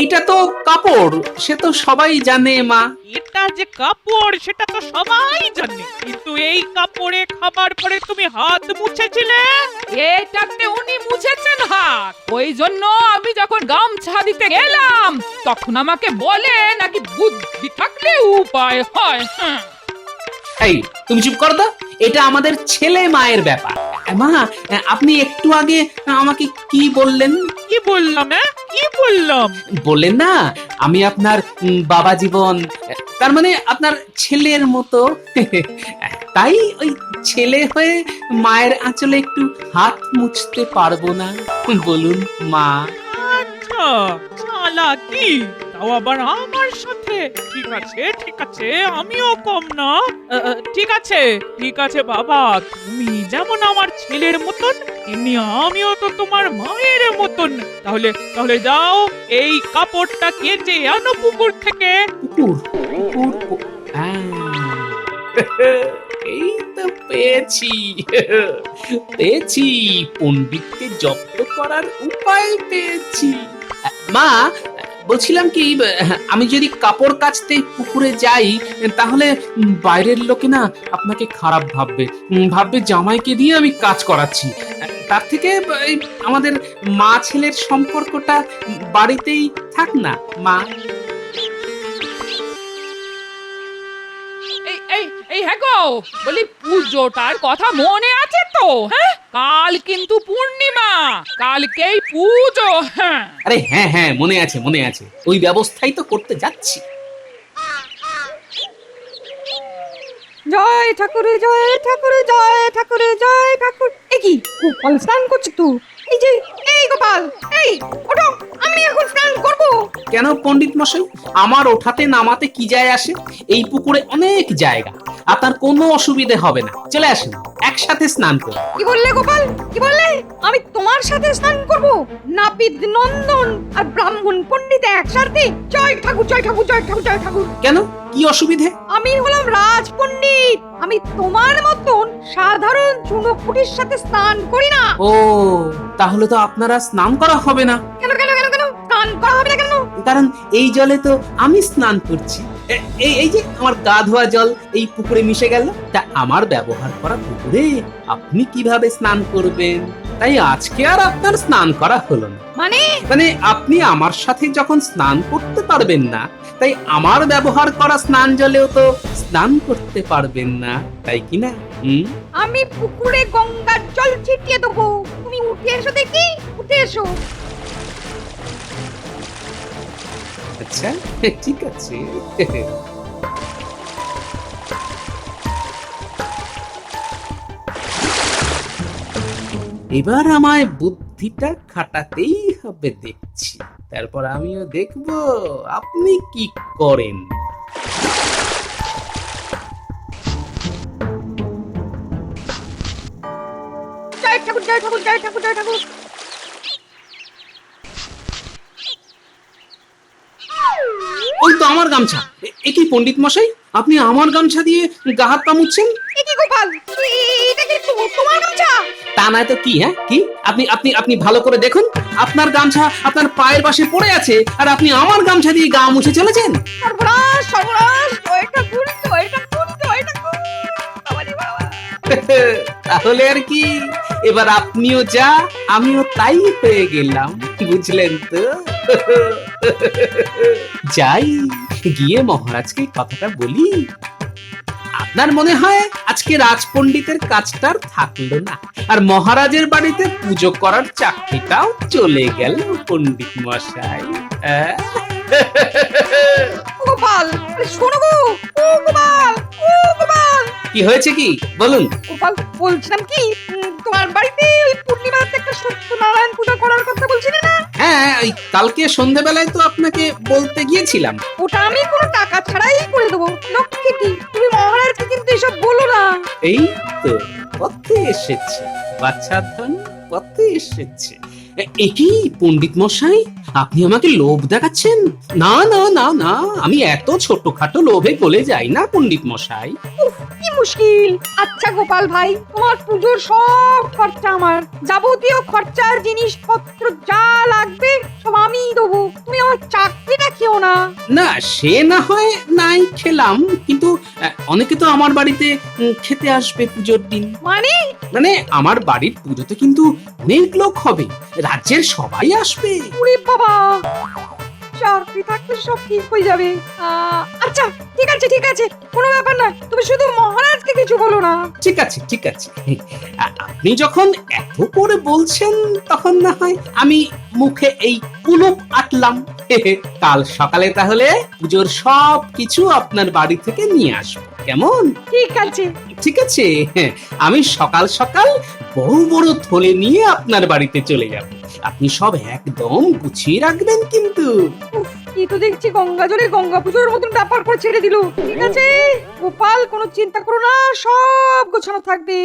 এইটা তো কাপড়, সে তো সবাই জানে মা। এটা যে কাপড় সেটা তো সবাই জানে, কিন্তু এই কাপড়ে খাবার পরে তুমি হাত মুছেছিলে। এটাতে উনি মুছেছেন হাত, ওই জন্য আমি যখন গামছা দিতে গেলাম তখন আমাকে বলে নাকি বুদ্ধি থাকলে উপায় হয়। হ্যাঁ, এই তুমি চুপ কর তো, এটা আমাদের ছেলে মায়ের ব্যাপার। মা, আপনি একটু আগে আমাকে কি বললেন? কি বললাম? কি বললাম? বললেন না আমি আপনার বাবা জীবন, তার মানে আপনার ছেলের মতো। তাই ওই ছেলে হয়ে মায়ের আঁচলে একটু হাত মুছতে পারবো না, বলুন মা? আচ্ছা, চালাকি, তাও আবার আমার সাথে। ঠিক আছে ঠিক আছে, আমিও কম না। ঠিক আছে ঠিক আছে বাবা, তুমি যেমন আমার ছেলের মতন, তেমনি আমিও তো তোমার মায়ের মতন। তাহলে তাহলে যাও, এই কাপড়টা কেচে আনো পুকুর থেকে। পুকুর? পুকুর? এই তো পেয়েছি, পেয়েছি, পণ্ডিতকে জব্দ করার উপায় পেয়েছি। মা, বলছিলাম কি, আমি যদি কাপড় কাচতে পুকুরে যাই তাহলে বাইরের লোকে না আপনাকে খারাপ ভাববে, ভাববে জামাইকে দিয়ে আমি কাজ করাচ্ছি। তার থেকে আমাদের মা ছেলের সম্পর্কটা বাড়িতেই থাক না মা। এই হ্যাঁ গো, বলি পুজোটার কথা মনে আছে তো? হ্যাঁ, কাল কিন্তু পূর্ণিমা, কালকেই পুজো। হ্যাঁ, আরে হ্যাঁ হ্যাঁ, মনে আছে মনে আছে, ওই ব্যবস্থাই তো করতে যাচ্ছি। জয় ঠাকুর, জয় ঠাকুর, জয় ঠাকুর, জয় ঠাকুর। এ কি, গোপাল স্নান করছে তো? এই যে, এই গোপাল, এই ওঠো, আমি এখন স্নান করব। কেন পণ্ডিত মশাই, আমার ওঠাতে নামাতে কি যায় আসে? এই পুকুরে অনেক জায়গা, আপনার কোনো অসুবিধে হবে না, চলে আসেন, একসাথে স্নান করি। কি বললে গোপাল, কি বললে? আমি তোমার সাথে স্নান করব? নাপিত নন্দন আর ব্রাহ্মণ পণ্ডিত একসাথে? জয় ঠাকুর, জয় ঠাকুর, জয় ঠাকুর, জয় ঠাকুর। কেন, কি অসুবিধে? আমি হলাম রাজ পণ্ডিত, আমি তোমার মতন সাধারণ চুনোপুটির সাথে স্নান করি না। ও, তাহলে তো আপনারা স্নান করা হবে না। কেন কেন কেন কেন স্নান করা হবে না কেন? কারণ এই জলে তো আমি স্নান করছি। এই যে আমার গা ধোয়া জল এই পুকুরে মিশে গেল, তা আমার ব্যবহার করা পুকুরে আপনি কিভাবে স্নান করবেন? তাই আজকে আর আপনার স্নান করা হলো না। মানে আপনি আমার সাথে যখন স্নান করতে পারবেন না, তাই আমার ব্যবহার করা স্নান জলেও তো স্নান করতে পারবেন না, তাই কি না? আমি পুকুরে গঙ্গার জল ছিটিয়ে দেবো, তুমি উঠে এসো দেখি, উঠে এসো। আচ্ছা ঠিক আছে। এবার আমায় বুদ্ধি বুদ্ধিটা খাটাতেই হবে দেখছি, তারপর আমিও দেখব আপনি কি করেন। জয় ঠাকুর, জয় ঠাকুর, জয় ঠাকুর, জয় ঠাকুর। ওই তো আমার গামছা। এ কি পণ্ডিত মশাই, আপনি আমার গামছা দিয়ে গা হাত পা মুছছেন? এ কি গোপাল, এটা কি তোমার গামছা? তা নয় তো কি? হ্যাঁ কি? আপনি আপনি আপনি ভালো করে দেখুন, আপনার গামছা আপনার পায়ের পাশে পড়ে আছে আর আপনি আমার গামছা দিয়ে গা মুছে চলেছেন। সর্বনাশ, সর্বনাশ, জয় ঠাকুর, জয় ঠাকুর, জয় ঠাকুর। বাবারে বাবা। তাহলে আর কি, এবার আপনিও যা আমিও তাই হয়ে গেলাম, বুঝলেন তো? যাই গিয়ে মহারাজকে কথাটা বলি। আপনার মনে হয় আজকে রাজপণ্ডিতের কাজটার থাকলো না, আর মহারাজের বাড়িতে পুজো করার চাকরিটাও চলে গেল পণ্ডিত মশাই। গোপাল, শোনো গো, ও গোপাল, ও গোপাল। কি হয়েছে কি বলুন? গোপাল, বলছিলাম কি, তোমার বাড়িতে ওই পূর্ণিমাতে একটা সত্যনারায়ণ পূজা করার কথা বলছিলে না? হ্যাঁ, ওই কালকে সন্ধ্যাবেলায় তো আপনাকে বলতে গিয়েছিলাম। ওটা আমি কোনো টাকা ছাড়াই করে দেবো, লক্ষ্মীটি। তুমি মহারাজকে কিন্তু এসব বলো না। এই তো পথে এসেছে, বাচ্চা ধন পথে এসেছে। একই পণ্ডিত মশাই, আপনি আমাকে লোভ দেখাচ্ছেন? না না না না, আমি এত ছোটখাটো লোভে গলে যাই না পণ্ডিত মশাই। কি মুশকিল। আচ্ছা গোপাল ভাই, তোমার পুজোর সব খরচা আমার, যাবতীয় খরচার জিনিসপত্র যা লাগবে সব আমি দেবো, তুমি আমার চাকরিটা খেও না। না সে না হয় নাই খেলাম, কিন্তু অনেকে তো আমার বাড়িতে খেতে আসবে পুজোর দিন। মানে মানে আমার বাড়ির পুজোতে কিন্তু অনেক লোক হবে, রাজ্যের সবাই আসবে। ওরে বাবা, চাকরি থাকলে সব ঠিক হয়ে যাবে। আচ্ছা ঠিক আছে, ঠিক আছে, কোনো ব্যাপার না, তুমি শুধু মহারাজকে কিছু বলো না। ঠিক আছে ঠিক আছে, আপনি যখন এত করে বলছেন তখন না হয় আমি মুখে এই কুলুপ আটলাম। কাল সকালে তাহলে পুজোর সব কিছু আপনার বাড়ি থেকে নিয়ে আসবো, কেমন? ঠিক আছে ঠিক আছে, আমি সকাল সকাল বড় বড় থলে নিয়ে আপনার বাড়িতে চলে যাব, আপনি সব একদম গুছিয়ে রাখবেন কিন্তু। কি তো দেখছি গঙ্গা জলে গঙ্গা পুজোর মতন ব্যাপার করে ছেড়ে দিল। ঠিক আছে গোপাল, কোনো চিন্তা করো না, সব গোছানো থাকবে।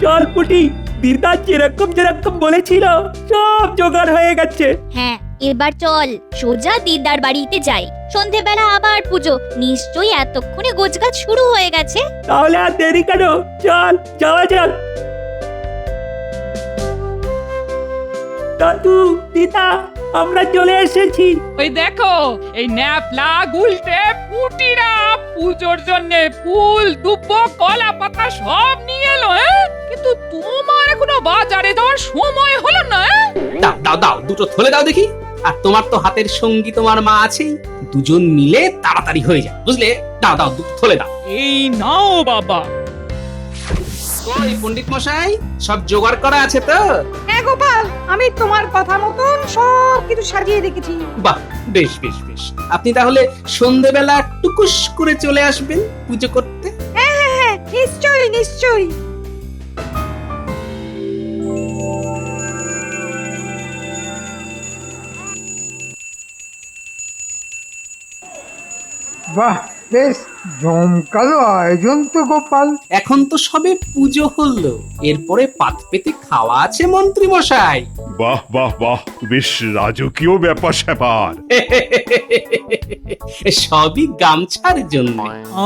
চল পুটি, দিদা যেরকম যেরকম বলেছিল সব জোগাড় হয়ে গেছে। হ্যাঁ, এবার চল সোজা দিদার বাড়িতে যাই। সন্ধেবেলা আবার পুজো, নিশ্চয়ই এতক্ষণে গোছগাছ শুরু হয়ে গেছে। তাহলে আর দেরি কেন, চল যাওয়া যাক। দাদু, দিদা, আমরা চলে এসেছি। ওই দেখো, এই ন্যাপলা গুলটে পুটিরা পুজোর জন্য ফুল, দুব্ব, কলা পাতা সব নিয়ে এলো। কিন্তু তোমার এখনো বাজারে যাওয়ার সময় হলো না। দাও দাও দাও, দুটো থলে দাও দেখি। আর তোমার তো হাতের সঙ্গী তোমার মা আছেই, দুজন মিলে তাড়াতাড়ি হয়ে যায়, বুঝলে? দাও দাও, দুটো থলে দাও। এই নাও বাবা। ওই পণ্ডিত মশাই, সব জোগাড় করা আছে তো? হ্যাঁ গোপাল, আমি তোমার কথা মতন সব কিছু সাজিয়ে রেখেছি। বাহ, বেশ বেশ বেশ। আপনি তাহলে সন্ধেবেলা টুকুস করে চলে আসবেন পুজো করতে। হ্যাঁ হ্যাঁ হ্যাঁ, নিশ্চয়ই নিশ্চয়ই। বাহ, বেশ জমকালো আয়োজন তো গোপাল। এখন তো সবে পুজো হলো, এরপরে পাত পেতে খাওয়া আছে মন্ত্রী মশাই। বাহ বাহ বাহ, বেশ রাজকীয় ব্যাপার স্যাপার। সবই গামছার জন্য।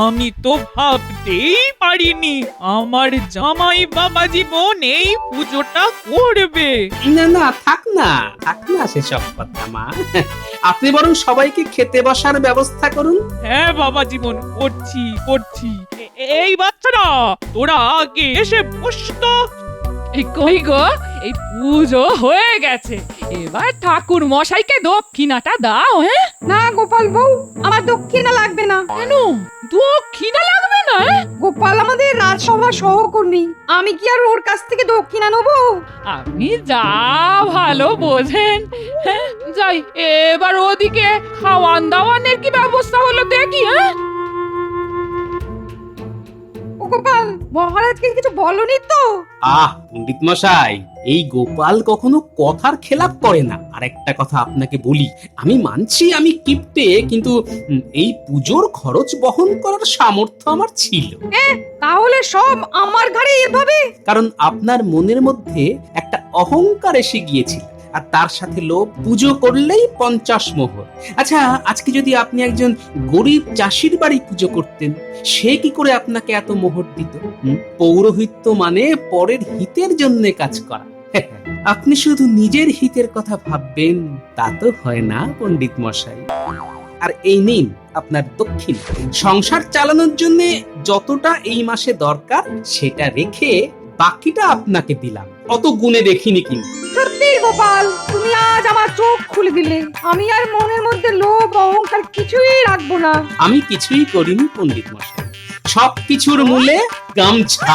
আমি তো ভাবতেই পারিনি আমার জামাই বাবা জীবন এই পুজোটা করবে। না না, থাক না থাক না সেসব কথা মা, আপনি বরং সবাইকে খেতে বসার ব্যবস্থা করুন। হ্যাঁ বাবা জীবন, করছি করছি। এই বাচ্চারা, তোরা আগে এসে বসতো। এই কই গো, এই পুজো হয়ে গেছে, এবার ঠাকুর মশাইকে দক্ষিণাটা দাও। না গোপাল বউ, আমার দক্ষিণা লাগবে না। কেন দক্ষিণা লাগবে না? গোপাল আমাদের রাজসভার সহকর্মী, আমি কি আর ওর কাছ থেকে দক্ষিণা নেবো? আপনি যা ভালো বোঝেন। যাই, এবার ওদিকে খাওয়ান দাওয়ানের কি ব্যবস্থা হলো দেখি। ও গোপাল, মহারাজকে কিছু বলনি তো? পণ্ডিত মশাই, এই গোপাল কখনো কথার খেলাপ করে না। আর একটা কথা আপনাকে বলি, আমি মানছি আমি কিপ্টে, কিন্তু এই পুজোর খরচ বহন করার সামর্থ্য আমার ছিল। তাহলে সব আমার ঘাড়ে এভাবে? কারণ আপনার মনের মধ্যে একটা অহংকার এসে গিয়েছিল, আর তার সাথে লোভ। পুজো করলেই 50 মোহর। আচ্ছা, আজকে যদি আপনি একজন গরিব চাষির বাড়ি পুজো করতেন, সে কি করে আপনাকে এত মোহর দিত? পৌরোহিত্য মানে পরের হিতের জন্য কাজ করা। আপনি শুধু নিজের হিতের কথা ভাববেন, তা তো হয় না পণ্ডিত মশাই। আর এই নিন আপনার দক্ষিণ। সংসার চালানোর জন্য যতটা এই মাসে দরকার সেটা রেখে বাকিটা আপনাকে দিলাম। অত গুণে দেখিনি কিন্তু। সত্যি গোপাল, তুমি আজ আমার চোখ খুলে দিলে। আমি আর মনের মধ্যে লোভ অহংকার কিছুই রাখবো না। আমি কিছুই করিনি পণ্ডিত মশাই, সব কিছুর মূলে গামছা।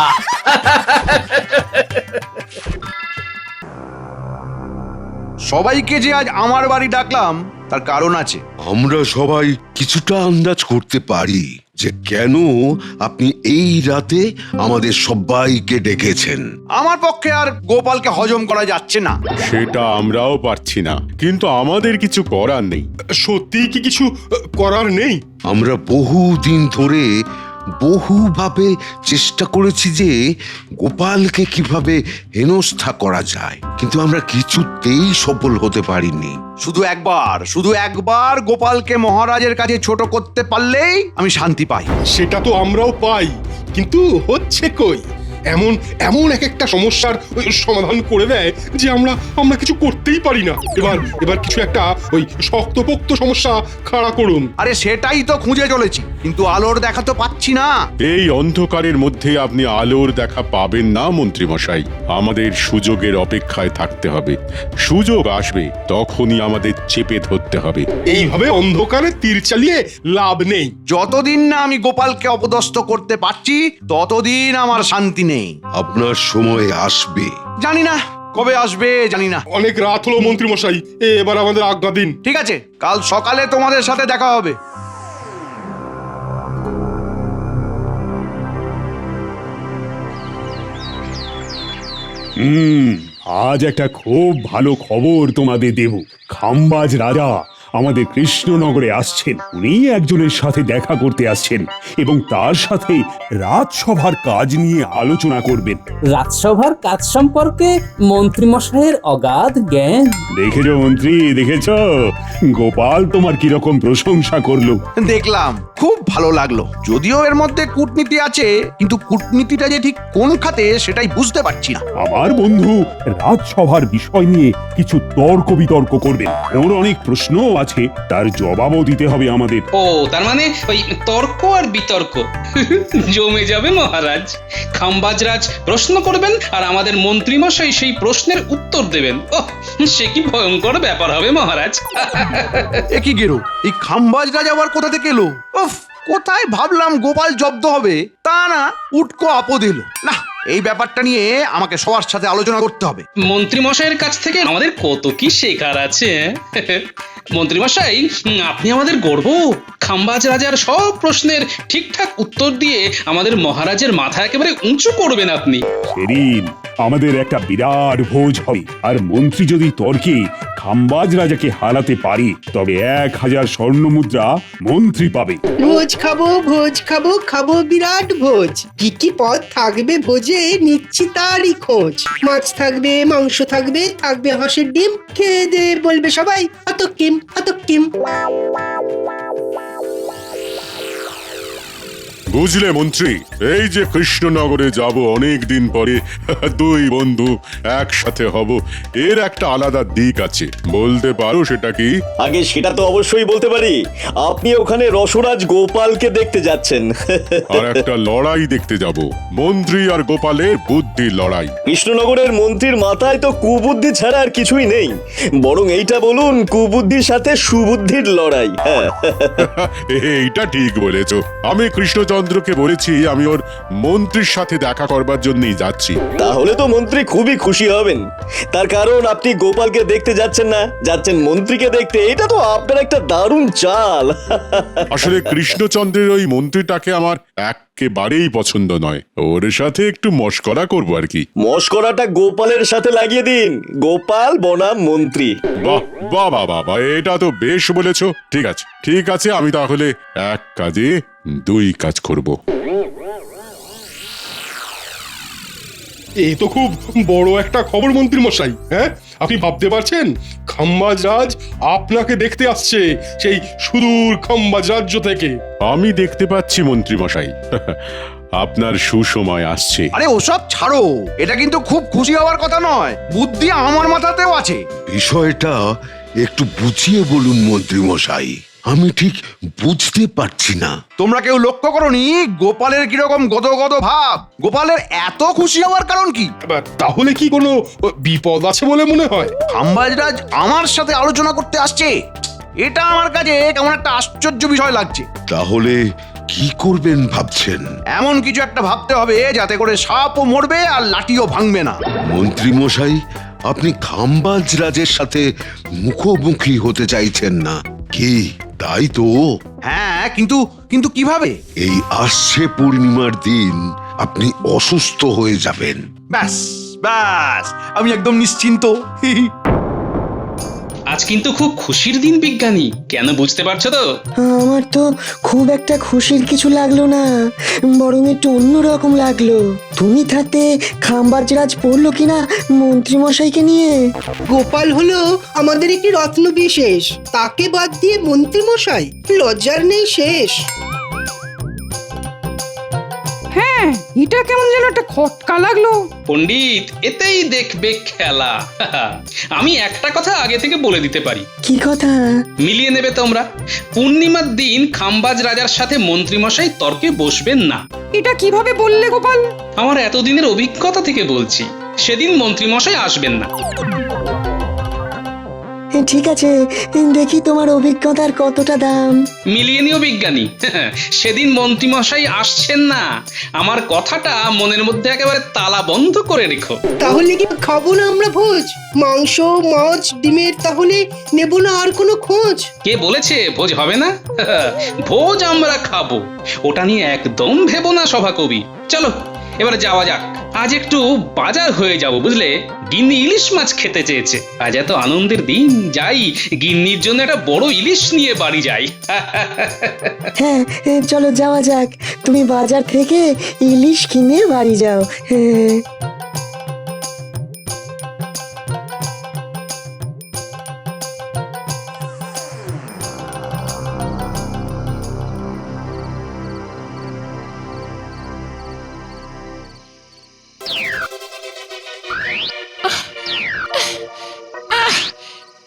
সবাইকে যে আজ আমার বাড়ি ডাকলাম তার কারণ আছে। আমরা সবাই কিছুটা আন্দাজ করতে পারি যে কেন আপনি এই রাতে আমাদের সবাইকে ডেকেছেন। আমার পক্ষে আর গোপালকে হজম করা যাচ্ছে না। সেটা আমরাও পারছি না, কিন্তু আমাদের কিছু করার নেই। সত্যি কি কিছু করার নেই? আমরা বহুদিন ধরে বহুভাবে চেষ্টা করেছি যে গোপালকে কিভাবে হেনস্থা করা যায়, কিন্তু আমরা কিছুতেই সফল হতে পারিনি। শুধু একবার গোপালকে মহারাজের কাছে ছোট করতে পারলেই আমি শান্তি পাই। সেটা তো আমরাও পাই, কিন্তু হচ্ছে কই? এমন এক একটা সমস্যার সমাধান করে দেয় যে আমরা কিছু করতেই পারি না। এবার কিছু একটা ওই শক্তপোক্ত সমস্যা খাড়া করুন। আরে সেটাই তো খুঁজে চলেছি, কিন্তু আলোর দেখা তো পাচ্ছি না। এই অন্ধকারের মধ্যে আপনি আলোর দেখা পাবেন না মন্ত্রী মশাই। আমাদের সুযোগের অপেক্ষায় থাকতে হবে। সুযোগ আসবে তখনই আমাদের চেপে ধরতে হবে। এইভাবে অন্ধকারে তীর চালিয়ে লাভ নেই। যতদিন না আমি গোপালকে অপদস্থ করতে পারছি ততদিন আমার শান্তি নেই। আপনার সময় আসবে। জানি না কবে আসবে, জানি না। অনেক রাত হলো মন্ত্রী মশাই, এবার আমাদের আজ্ঞা দিন। ঠিক আছে, কাল সকালে তোমাদের সাথে দেখা হবে। আজ একটা খুব ভালো খবর তোমাদের দেব। খাম্বাজ রাজা আমাদের কৃষ্ণনগরে আসছেন। উনি একজনের সাথে দেখা করতে আসছেন এবং তার সাথে রাজসভার কাজ নিয়ে আলোচনা করবেন। রাজসভার কাজ সম্পর্কে মন্ত্রী মশাইয়ের অগাধ জ্ঞান। দেখেছো মন্ত্রী, দেখেছো গোপাল তোমার কিরকম প্রশংসা করলো? দেখলাম, খুব ভালো লাগলো। যদিও এর মধ্যে কূটনীতি আছে, কিন্তু কূটনীতিটা যে ঠিক কোন খাতে সেটাই বুঝতে পারছি না। আমার বন্ধু রাজসভার বিষয় নিয়ে কিছু তর্ক বিতর্ক করবেন। ওর অনেক প্রশ্ন আছে, তার জবাবও দিতে হবে আমাদের। ও, তার মানে ওই তর্ক আর বিতর্ক জমে যাবে মহারাজ। খাম্বাজরাজ প্রশ্ন করবেন আর আমাদের মন্ত্রী মশাই সেই প্রশ্নের উত্তর দেবেন। ও, সে কি ভয়ঙ্কর ব্যাপার হবে মহারাজ। এ কি গেরো, এই খাম্বাজ রাজা আবার কোথা থেকে এলো? উফ, কোথায় ভাবলাম গোপাল জব্দ হবে, তা না, উটকো আপদ এলো। না, এই ব্যাপারটা নিয়ে আমাকে সবার সাথে আলোচনা করতে হবে। মন্ত্রী মশাইয়ের কাছ থেকে আমাদের কত কি শেখার আছে। মন্ত্রী মশাই, আপনি আমাদের গর্ব। খাম্বাজ রাজার সব প্রশ্নের ঠিকঠাক উত্তর দিয়ে আমাদের মহারাজের মাথা একেবারে উঁচু করবেন আপনি। সেদিন আমাদের একটা বিরাট ভোজ হবে, আর মন্ত্রী যদি তর্কে খাম্বাজ রাজাকে হারাতে পারে তবে 1000 স্বর্ণ মুদ্রা মন্ত্রী পাবে। ভোজ খাবো খাবো বিরাট ভোজ। কি কি পদ থাকবে ভোজে নিচ্ছি তারই খোঁজ। মাছ থাকবে, মাংস থাকবে, থাকবে হাঁসের ডিম। খেয়ে দে বলবে সবাই অত কিম। বুঝলে মন্ত্রী, এই যে কৃষ্ণনগরে যাব অনেক দিন পরে, দুই বন্ধু একসাথে হব, এর একটা আলাদা দিক আছে। বলতে পারো সেটা কি? আগে সেটা তো অবশ্যই বলতে পারি। আপনি ওখানে রসরাজ গোপালকে দেখতে যাচ্ছেন। আর একটা লড়াই দেখতে যাব, মন্ত্রী আর গোপালের বুদ্ধির লড়াই। কৃষ্ণনগরের মন্ত্রীর মাথায় তো কুবুদ্ধি ছাড়া আর কিছুই নেই। বরং এইটা বলুন, কুবুদ্ধির সাথে সুবুদ্ধির লড়াই। এইটা ঠিক বলেছ। আমি কৃষ্ণচন্দ্রকে বলেছি আমি ওর মন্ত্রীর সাথে দেখা করবার জন্যই যাচ্ছি। তাহলে তো মন্ত্রী খুবই খুশি হবেন। তার কারণ আপনি গোপালকে দেখতে যাচ্ছেন না, যাচ্ছেন মন্ত্রীকে দেখতে। এটা তো আপনার একটা দারুণ চাল। আসলে কৃষ্ণচন্দ্রের ওই মন্ত্রীটাকে আমার একেবারেই পছন্দ নয়। ওর সাথে একটু মশকরা করবো আর কি। মশকরাটা গোপালের সাথে লাগিয়ে দিন, গোপাল বনাম মন্ত্রী। বাহ বাবা বাবা, এটা তো বেশ বলেছ। ঠিক আছে, আমি তাহলে এক কাজে দুই কাজ করব। এ তো খুব বড় একটা খবর মন্ত্রী মশাই। হ্যাঁ, আপনি ভাবতে পারছেন খাম্বাজ রাজ আপনাকে দেখতে আসছে সেই সুদূর খাম্বাজ রাজ্য থেকে। আমি দেখতে পাচ্ছি মন্ত্রী মশাই, আপনার সুসময় আসছে। আরে ওসব ছাড়ো, এটা কিন্তু খুব খুশি হওয়ার কথা নয়। বুদ্ধি আমার মাথাতেও আছে। বিষয়টা একটু বুঝিয়ে বলুন মন্ত্রী মশাই, আমি ঠিক বুঝতে পারছি না। তোমরা কেউ লক্ষ্য করনি গোপালের কিরকম গদগদ ভাব? গোপালের এত খুশি হওয়ার কারণ কি? তাহলে কি কোনো বিপদ আছে বলে মনে হয়? খাম্বাজ রাজ আমার সাথে আলোচনা করতে আসছে, এটা আমার কাছে কেমন একটা আশ্চর্য বিষয় লাগছে। তাহলে কি করবেন ভাবছেন? এমন কিছু একটা ভাবতে হবে যাতে করে সাপও মরবে আর লাঠিও ভাঙবে না। মন্ত্রী মশাই, আপনি খাম্বাজ রাজের সাথে মুখোমুখি হতে চাইছেন না কি, তাই তো? হ্যাঁ, কিন্তু কিভাবে? এই আসছে পূর্ণিমার দিন আপনি অসুস্থ হয়ে যাবেন। ব্যাস, আমি একদম নিশ্চিন্ত। আজ কিন্তু খুব খুশির দিন বিজ্ঞানী, কেন বুঝতে পারছো তো? আমার তো খুব একটা খুশির কিছু লাগলো না, বরং একটু অন্যরকম লাগলো। তুমি থাকতে খাম্বাজ রাজ পড়লো কিনা মন্ত্রী মশাইকে নিয়ে। গোপাল হলো আমাদের একটি রত্ন বিশেষ, তাকে বাদ দিয়ে মন্ত্রী মশাই, লজ্জার নেই শেষ। হ্যাঁ, এটা কেমন যেন একটা খটকা লাগলো। পণ্ডিত, এতেই দেখবে খেলা। আমি একটা কথা আগে থেকে বলে দিতে পারি। কি কথা? মিলিয়ে নেবে তোমরা। পূর্ণিমার দিন খাম্বাজ রাজার সাথে মন্ত্রী মশাই তর্কে বসবেন না। এটা কিভাবে বললে গোপাল? আমার এতদিনের অভিজ্ঞতা থেকে বলছি, সেদিন মন্ত্রী মশাই আসবেন না। ঠিক আছে, দেখি তোমার অভিজ্ঞতার কতটা দাম। মিলিয়ে নিও বিজ্ঞানী, সেদিন মন্ত্রী মশাই আসছেন না। আমার কথাটা মনের মধ্যে একেবারে তালা বন্ধ করে রেখো। তাহলে কি খাবো না আমরা ভোজ? মাংস, মাছ, ডিমের তাহলে নেব না আর কোনো খোঁজ? কে বলেছে ভোজ হবে না? ভোজ আমরা খাবো, ওটা নিয়ে একদম ভেবো না সভাকবি। চলো এবারে যাওয়া যাক। আজ একটু বাজার হয়ে যাব, বুঝলে? গিন্নি ইলিশ মাছ খেতে চেয়েছে। আজ এত আনন্দের দিন, যাই গিন্নির জন্য একটা বড় ইলিশ নিয়ে বাড়ি যাই। হ্যাঁ, চলো যাওয়া যাক। তুমি বাজার থেকে ইলিশ কিনে বাড়ি যাও। হ্যাঁ।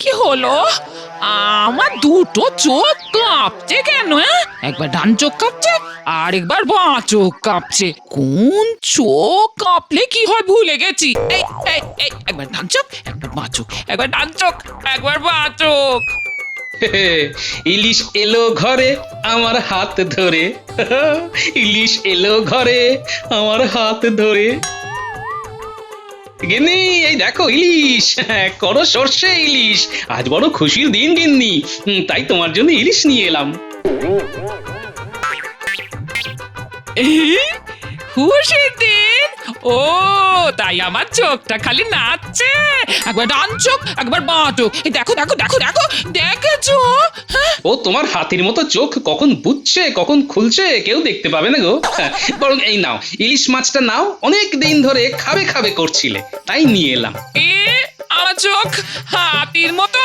কি হলো? আমার দুটো চোখ কাঁপছে কেন? একবার ডান চোখ কাঁপছে আর একবার বাঁ চোখ কাঁপছে। কোন চোখ কাঁপলে কি হয় ভুলে গেছি। একবার ডান চোখ, একবার বাঁ চোখ, একবার ডান চোখ, একবার বাঁ চোখ। ইলিশ এলো ঘরে আমার হাত ধরে, ইলিশ এলো ঘরে আমার হাত ধরে। গিন্নি, এই দেখো ইলিশ, করো সর্ষে ইলিশ। আজ বড় খুশির দিন গিন্নি, তাই তোমার জন্য ইলিশ নিয়ে এলাম। খুশির দিন? ও তাই আমার চোখটা খালি নাচছে। একবার ডান চোখ, একবার বাঁ চোখ। দেখো দেখো দেখো দেখো, দেখেছো? ও তোমার হাতির মতো চোখ কখন বুঝছে কখন খুলছে কেউ দেখতে পাবে না গো। বরং এই নাও, ইলিশ মাছটা নাও, অনেক দিন ধরে খাবে খাবে করছিলে, তাই নিয়ে এলাম। আমার চোখ হাতির মতো?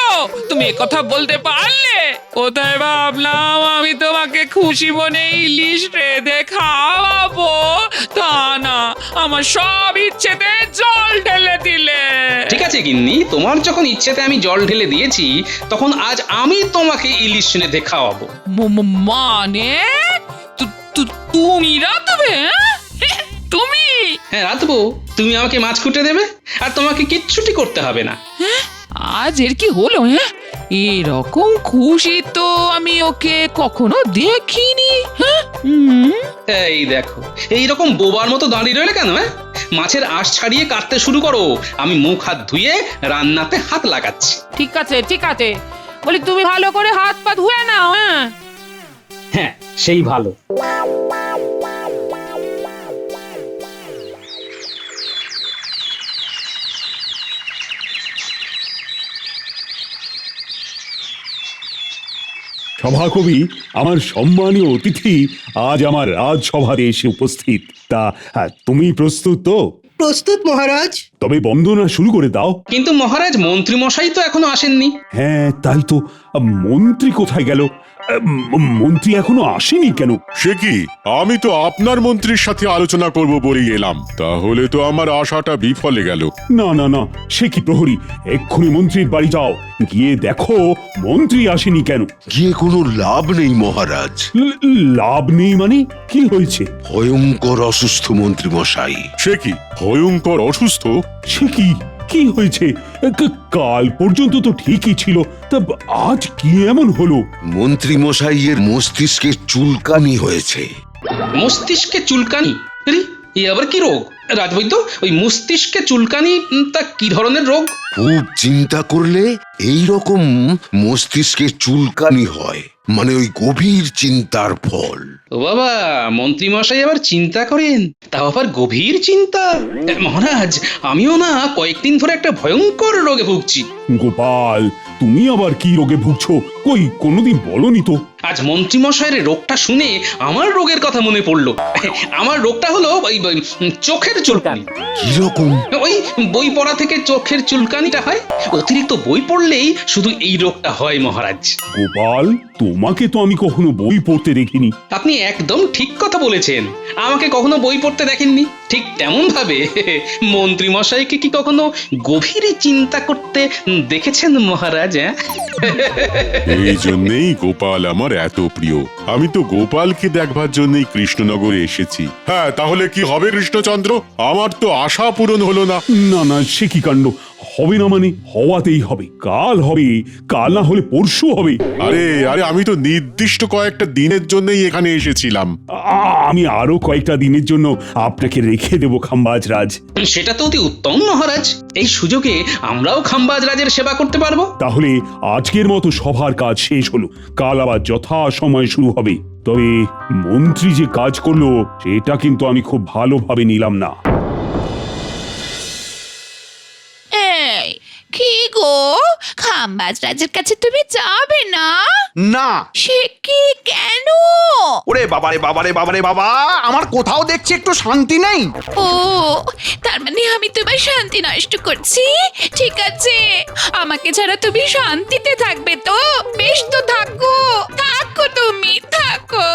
তুমি কথা বলতে পারলে? কোথায় ভাবলাম আমি তোমাকে খুশি মনে ইলিশ রেঁধে খাওয়াবো, তা না, আমার সব ইচ্ছেতে জল ঢেলে দিলে। ঠিক আছে গিন্নি, তোমার যখন ইচ্ছেতে আমি জল ঢেলে দিয়েছি, তখন আজ আমি তোমাকে ইলিশ রেঁধে খাওয়াবো। মানে তুমি রাঁধবে? তুমি? হ্যাঁ রাঁধবো। তুমি আমাকে মাছ কুটে দেবে, আর তোমাকে কিচ্ছুটি করতে হবে না। আজ এর কি হলো? এরকম খুশি তো আমি ওকে কখনো দেখিনি। এই দেখো, এইরকম বোবার মতো দাঁড়িয়ে রইলে কেন? মাছের আঁশ ছাড়িয়ে কাটতে শুরু করো, আমি মুখ হাত ধুয়ে রান্নাতে হাত লাগাচ্ছি। ঠিক আছে ঠিক আছে, বলি তুমি ভালো করে হাত পা ধুয়ে নাও। হ্যাঁ সেই ভালো। সভাকবি, আমার সম্মানীয় অতিথি আজ আমার রাজসভাতে এসে উপস্থিত। তা তুমি প্রস্তুত তো? প্রস্তুত মহারাজ। তবে বন্দনা শুরু করে দাও। কিন্তু মহারাজ, মন্ত্রী মশাই তো এখনো আসেননি। হ্যাঁ তাই তো, মন্ত্রী কোথায় গেল? মন্ত্রী এখনো আসেনি কেন? সে কি, আমি তো আপনার মন্ত্রীর সাথে আলোচনা করব বলেই এলাম। তাহলে তো আমার আশাটা বিফলে গেল। না না না, সে কি প্রহরী, এক্ষুনি মন্ত্রীর বাড়ি যাও, গিয়ে দেখো মন্ত্রী আসেনি কেন। গিয়ে কোনো লাভ নেই মহারাজ। লাভ নেই মানে? কি হয়েছে? ভয়ঙ্কর অসুস্থ মন্ত্রী মশাই। সে কি, ভয়ঙ্কর অসুস্থ? সে কি, কি হয়েছে? কাল পর্যন্ত তো ঠিকই ছিল, তা আজ কি এমন হলো? মন্ত্রী মশাইয়ের মস্তিষ্কে চুলকানি হয়েছে। মস্তিষ্কে চুলকানি? আরে, এ আবার কি রোগ রাজবৈদ্য? ওই মস্তিষ্কে চুলকানি, তা কি ধরনের রোগ? খুব চিন্তা করলে এই রকম মস্তিষ্কে চুলকানি হয়, মানে ওই গভীর চিন্তার ফল। ও বাবা, মন্ত্রী মশাই আবার চিন্তা করেন? তাও আবার গভীর চিন্তা? মহারাজ, আমিও না কয়েকদিন ধরে একটা ভয়ঙ্কর রোগে ভুগছি। গোপাল, তুমি আবার কি রোগে ভুগছো? কই কোনোদিন বলনি তো। আজ মন্ত্রী মশাইয়ের রোগটা শুনে আমার রোগের কথা মনে পড়লো। আমার রোগটা হলো ওই চোখের চুলকানি। কিরকম? ওই বই পড়া থেকে চোখের চুলকানিটা হয়। অতিরিক্ত বই পড়লেই শুধু এই রোগটা হয় মহারাজ। গোপাল, তোমাকে তো আমি কখনো বই পড়তে দেখিনি। আপনি একদম ঠিক কথা বলেছেন, আমাকে কখনো বই পড়তে দেখেননি। ঠিক তেমন ভাবে মন্ত্রী মশাইকে কি কখনো গভীরে চিন্তা করতে দেখেছেন মহারাজ? এই জন্যই গোপাল আমার এত প্রিয়। আমি তো গোপালকে দেখবার জন্যই কৃষ্ণনগরে এসেছি। হ্যাঁ, তাহলে কি হবে কৃষ্ণচন্দ্র? আমার তো আশা পূরণ হলো না। না না, সে কি কাণ্ড! হবে না মানে হওয়াতেই হবে। কাল হবে, কাল না হলে পরশু হবে। আরে আরে, আমি তো নির্দিষ্ট কয়েকটা দিনের জন্যই এখানে এসেছিলাম। আমি আরো কয়েকটা দিনের জন্য আপনাকে রেখে দেবো খাম্বাজ রাজ। সেটা তো অতি উত্তম মহারাজ, এই সুযোগে আমরাও খাম্বাজ রাজের সেবা করতে পারবো। তাহলে আজকের মতো সভার কাজ শেষ হলো, কাল আবার যথা সময় শুরু হবে। তবে মন্ত্রী যে কাজ করলো সেটা কিন্তু আমি খুব ভালোভাবে নিলাম না। কি গো, খাম্বাজ রাজের কাছে তুমি যাবে না? না। সে কি, কেন? ওরে বাবারে বাবারে বাবারে বাবা, আমার কোথাও দেখছি একটু শান্তি নেই। ও, তার মানে আমি তোমার শান্তি নষ্ট করছি? ঠিক আছে, আমাকে ছাড়া তুমি শান্তিতে থাকবে তো? বেশ তো, থাকো থাকো, তুমি থাকো।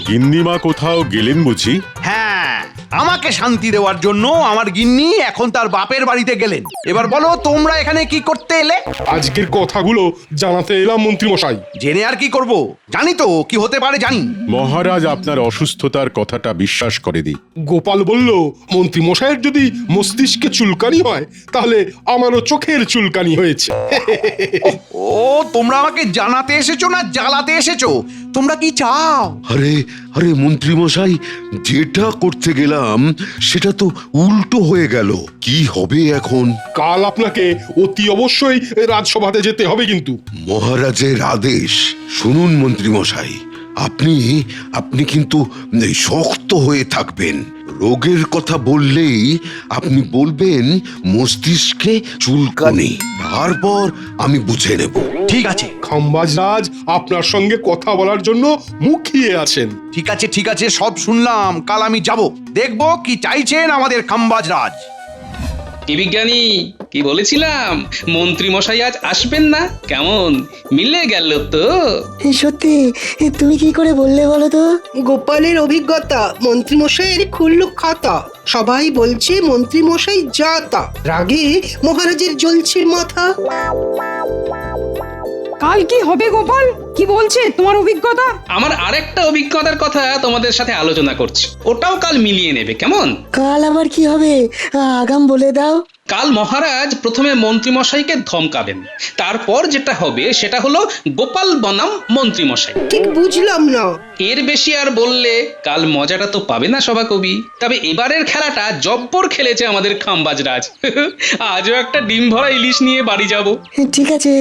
গিন্নিমা কোথাও গেলেন বুঝি? হ্যাঁ, আমাকে শান্তি দেওয়ার জন্য আমার গিন্নি এখন তার বাপের বাড়িতে গেলেন। এবার বলো, তোমরা এখানে কি করতে এলে? আজকের কথাগুলো জানাতে এলাম মন্ত্রী মশাই। জেনে আর কি করব, জানি তো কি হতে পারে, জানি। মহারাজ আপনার অসুস্থতার কথাটা বিশ্বাস করেনি। গোপাল বলল, মন্ত্রী মশাইয়ের যদি মস্তিষ্কে চুলকানি হয় তাহলে আমারও চোখের চুলকানি হয়েছে। ও, তোমরা আমাকে জানাতে এসেছো না জ্বালাতে এসেছো? তোমরা কি চাও? আরে আরে মন্ত্রী মশাই, যেটা করতে গেলাম সেটা তো উল্টো হয়ে গেল। কি হবে এখন? কাল আপনাকে অতি অবশ্যই রাজসভাতে যেতে হবে কিন্তু। মহারাজের আদেশ। শুনুন মন্ত্রী মশাই, আপনি কিন্তু শক্ত হয়ে থাকবেন। রোগের কথা বললেই আপনি বলবেন মস্তিষ্কে চুলকানি, তারপর আমি বুঝে নেব। ঠিক আছে, খাম্বাজ রাজ আপনার সঙ্গে কথা বলার জন্য মুখিয়ে আছেন। ঠিক আছে ঠিক আছে, সব শুনলাম। কাল আমি যাব, দেখবো কি চাইছেন আমাদের খাম্বাজ রাজ। কি বিজ্ঞানী, কি বলেছিলাম মন্ত্রী মশাই আজ আসবেন না? কেমন মিলে গেল তো? সত্যি, তুমি কি করে বললে বলো তো? গোপালের অভিজ্ঞতা, মন্ত্রী মশাইয়ের খুললু খাতা। সবাই বলছে মন্ত্রী মশাই যা তা, রাগে মহারাজের জ্বলছে মাথা। কাল কি হবে গোপাল? কি বলছে তোমার অভিজ্ঞতা? আমার আরেকটা অভিজ্ঞতার কথা তোমাদের সাথে আলোচনা করছি, ওটাও কাল মিলিয়ে নেবে, কেমন? কাল আবার কি হবে, আগাম বলে দাও। কাল মহারাজ প্রথমে মন্ত্রীমশাইকে ধমকাবেন, তারপর যেটা হবে সেটা হলো গোপাল বনাম মন্ত্রীমশাই। ঠিক বুঝলাম না। এর বেশি আর বললে কাল মজাটা তো পাবে না সভাকবি। তবে এবারের খেলাটা জব্বর খেলেছে আমাদের খাম্বাজ রাজ। আজও একটা ডিম ভরা ইলিশ নিয়ে বাড়ি যাব। ঠিক আছে,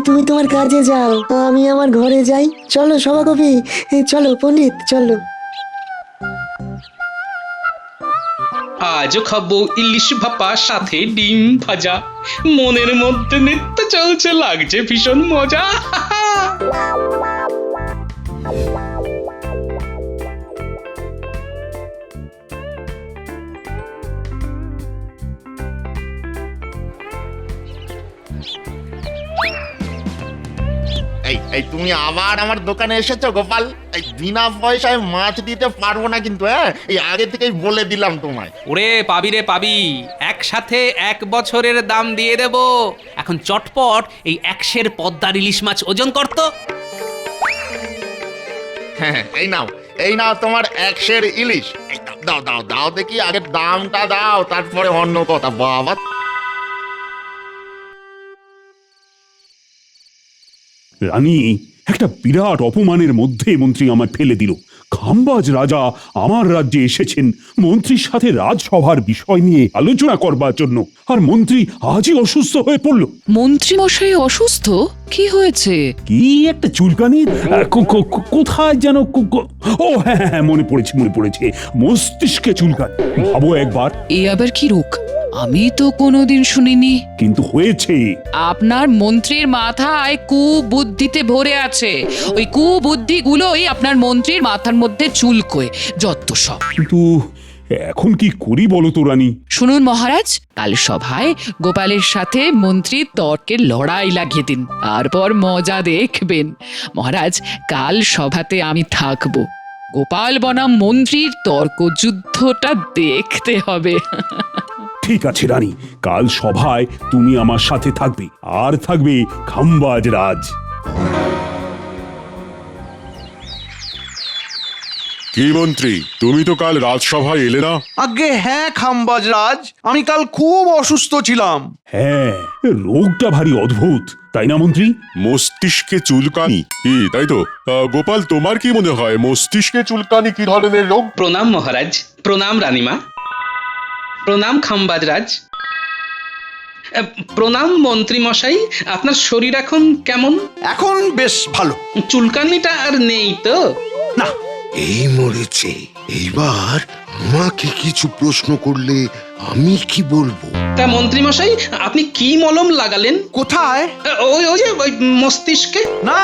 তুমি তোমার কাজে যাও, আমি আমার ঘরে যাই। চলো সভাকবি, চলো পণ্ডিত, চলো। আজও খাবো ইলিশ ভাপা সাথে ডিম ভাজা, মনের মধ্যে নৃত্য চলছে, লাগছে ভীষণ মজা। এই তুমি আবার আমার দোকানে এসেছো গোপাল? এই বিনা পয়সায় মাছ দিতে পারবো না কিন্তু, হ্যাঁ, এই আগে থেকেই বলে দিলাম তোমায়। ওরে পাবি রে পাবি, একসাথে 1 বছরের দাম দিয়ে দেব। এখন চটপট এই 100 পদ্মার ইলিশ মাছ ওজন করতো। হ্যাঁ, এই নাও তোমার 100 ইলিশ। এই দাও দাও দাও দেখি, আগে দামটা দাও, তারপরে অন্য কথা। বাবা, রানী, একটা বিরাট অপমানের মধ্যে মন্ত্রী আমায় ফেলে দিল। খাম্বাজ রাজা আমার রাজ্যে এসেছেন মন্ত্রীর সাথে রাজসভার বিষয় নিয়ে আলোচনা করবার জন্য, আর মন্ত্রী আজই অসুস্থ হয়ে পড়ল। মন্ত্রী মশাই অসুস্থ? কি হয়েছে? কি একটা চুলকানি, কোথায় যেন, ও হ্যাঁ হ্যাঁ, মনে পড়েছে, মস্তিষ্কে চুলকানি। ভাবো একবার, এ আবার কি রোগ? আমি তো কোনোদিন শুনিনি। কিন্তু হয়েছে। আপনার মন্ত্রীর মাথায় কুবুদ্ধিতে ভরে আছে, ওই কুবুদ্ধিগুলোই আপনার মন্ত্রীর মাথার মধ্যে চুলকোয়, যত সব। কিন্তু এখন কি করি বলো তো রানী? শুনুন মহারাজ, কাল সভায় গোপালের সাথে মন্ত্রীর তর্কের লড়াই লাগিয়ে দিন, তারপর মজা দেখবেন। মহারাজ, কাল সভাতে আমি থাকবো, গোপাল বনাম মন্ত্রীর তর্ক যুদ্ধটা দেখতে হবে। ঠিক আছে রানী, কাল সভায় তুমি আমার সাথে থাকবে, আর থাকবে খাম্বাজ রাজ। কি মন্ত্রী, তুমি তো কাল রাজসভায় এলে না? আগে হ্যাঁ খাম্বাজ রাজ, আমি কাল খুব অসুস্থ ছিলাম। হ্যাঁ, রোগটা ভারী অদ্ভুত, তাই না মন্ত্রী? মস্তিষ্কে চুলকানি, কি তাই তো? গোপাল, তোমার কি মনে হয় মস্তিষ্কে চুলকানি কি ধরনের রোগ? প্রণাম মহারাজ, প্রণাম রানীমা, প্রণাম খাম্বাজ রাজ, প্রণাম মন্ত্রী মশাই। আপনার শরীর এখন কেমন? এখন বেশ ভালো। চুলকানিটা আর নেই তো? না। এই মরেছে, এইবার আমাকে কিছু প্রশ্ন করলে আমি কি বলবো? তা মন্ত্রী মশাই, আপনি কি মলম লাগালেন? কোথায়? ওই যে মস্তিষ্কে। না,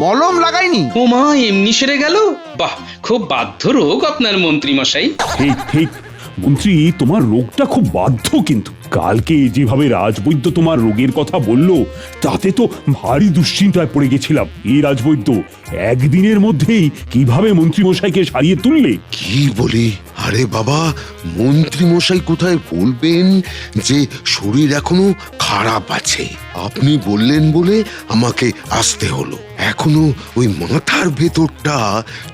মলম লাগাইনি। ও মা, এমনি সেরে গেল? বাহ, খুব বাধ্য রোগ আপনার মন্ত্রী মশাই। ঠিক ঠিক মন্ত্রী, তোমার রোগটা খুব বাধ্য। কিন্তু কালকে যেভাবে রাজবৈদ্য তোমার রোগের কথা বলল, তাতে তো ভারী দুশ্চিন্তায় পড়ে গেছিলাম। এই রাজবৈদ্য একদিনের মধ্যেই কিভাবে মন্ত্রী মশাইকে সারিয়ে তুললে? কি বলি? আরে বাবা, মন্ত্রী মশাই কোথায় বলবেন যে শরীর এখনো খারাপ আছে? আপনি বললেন বলে আমাকে আসতে হলো। এখনো ওই মাথার ভেতরটা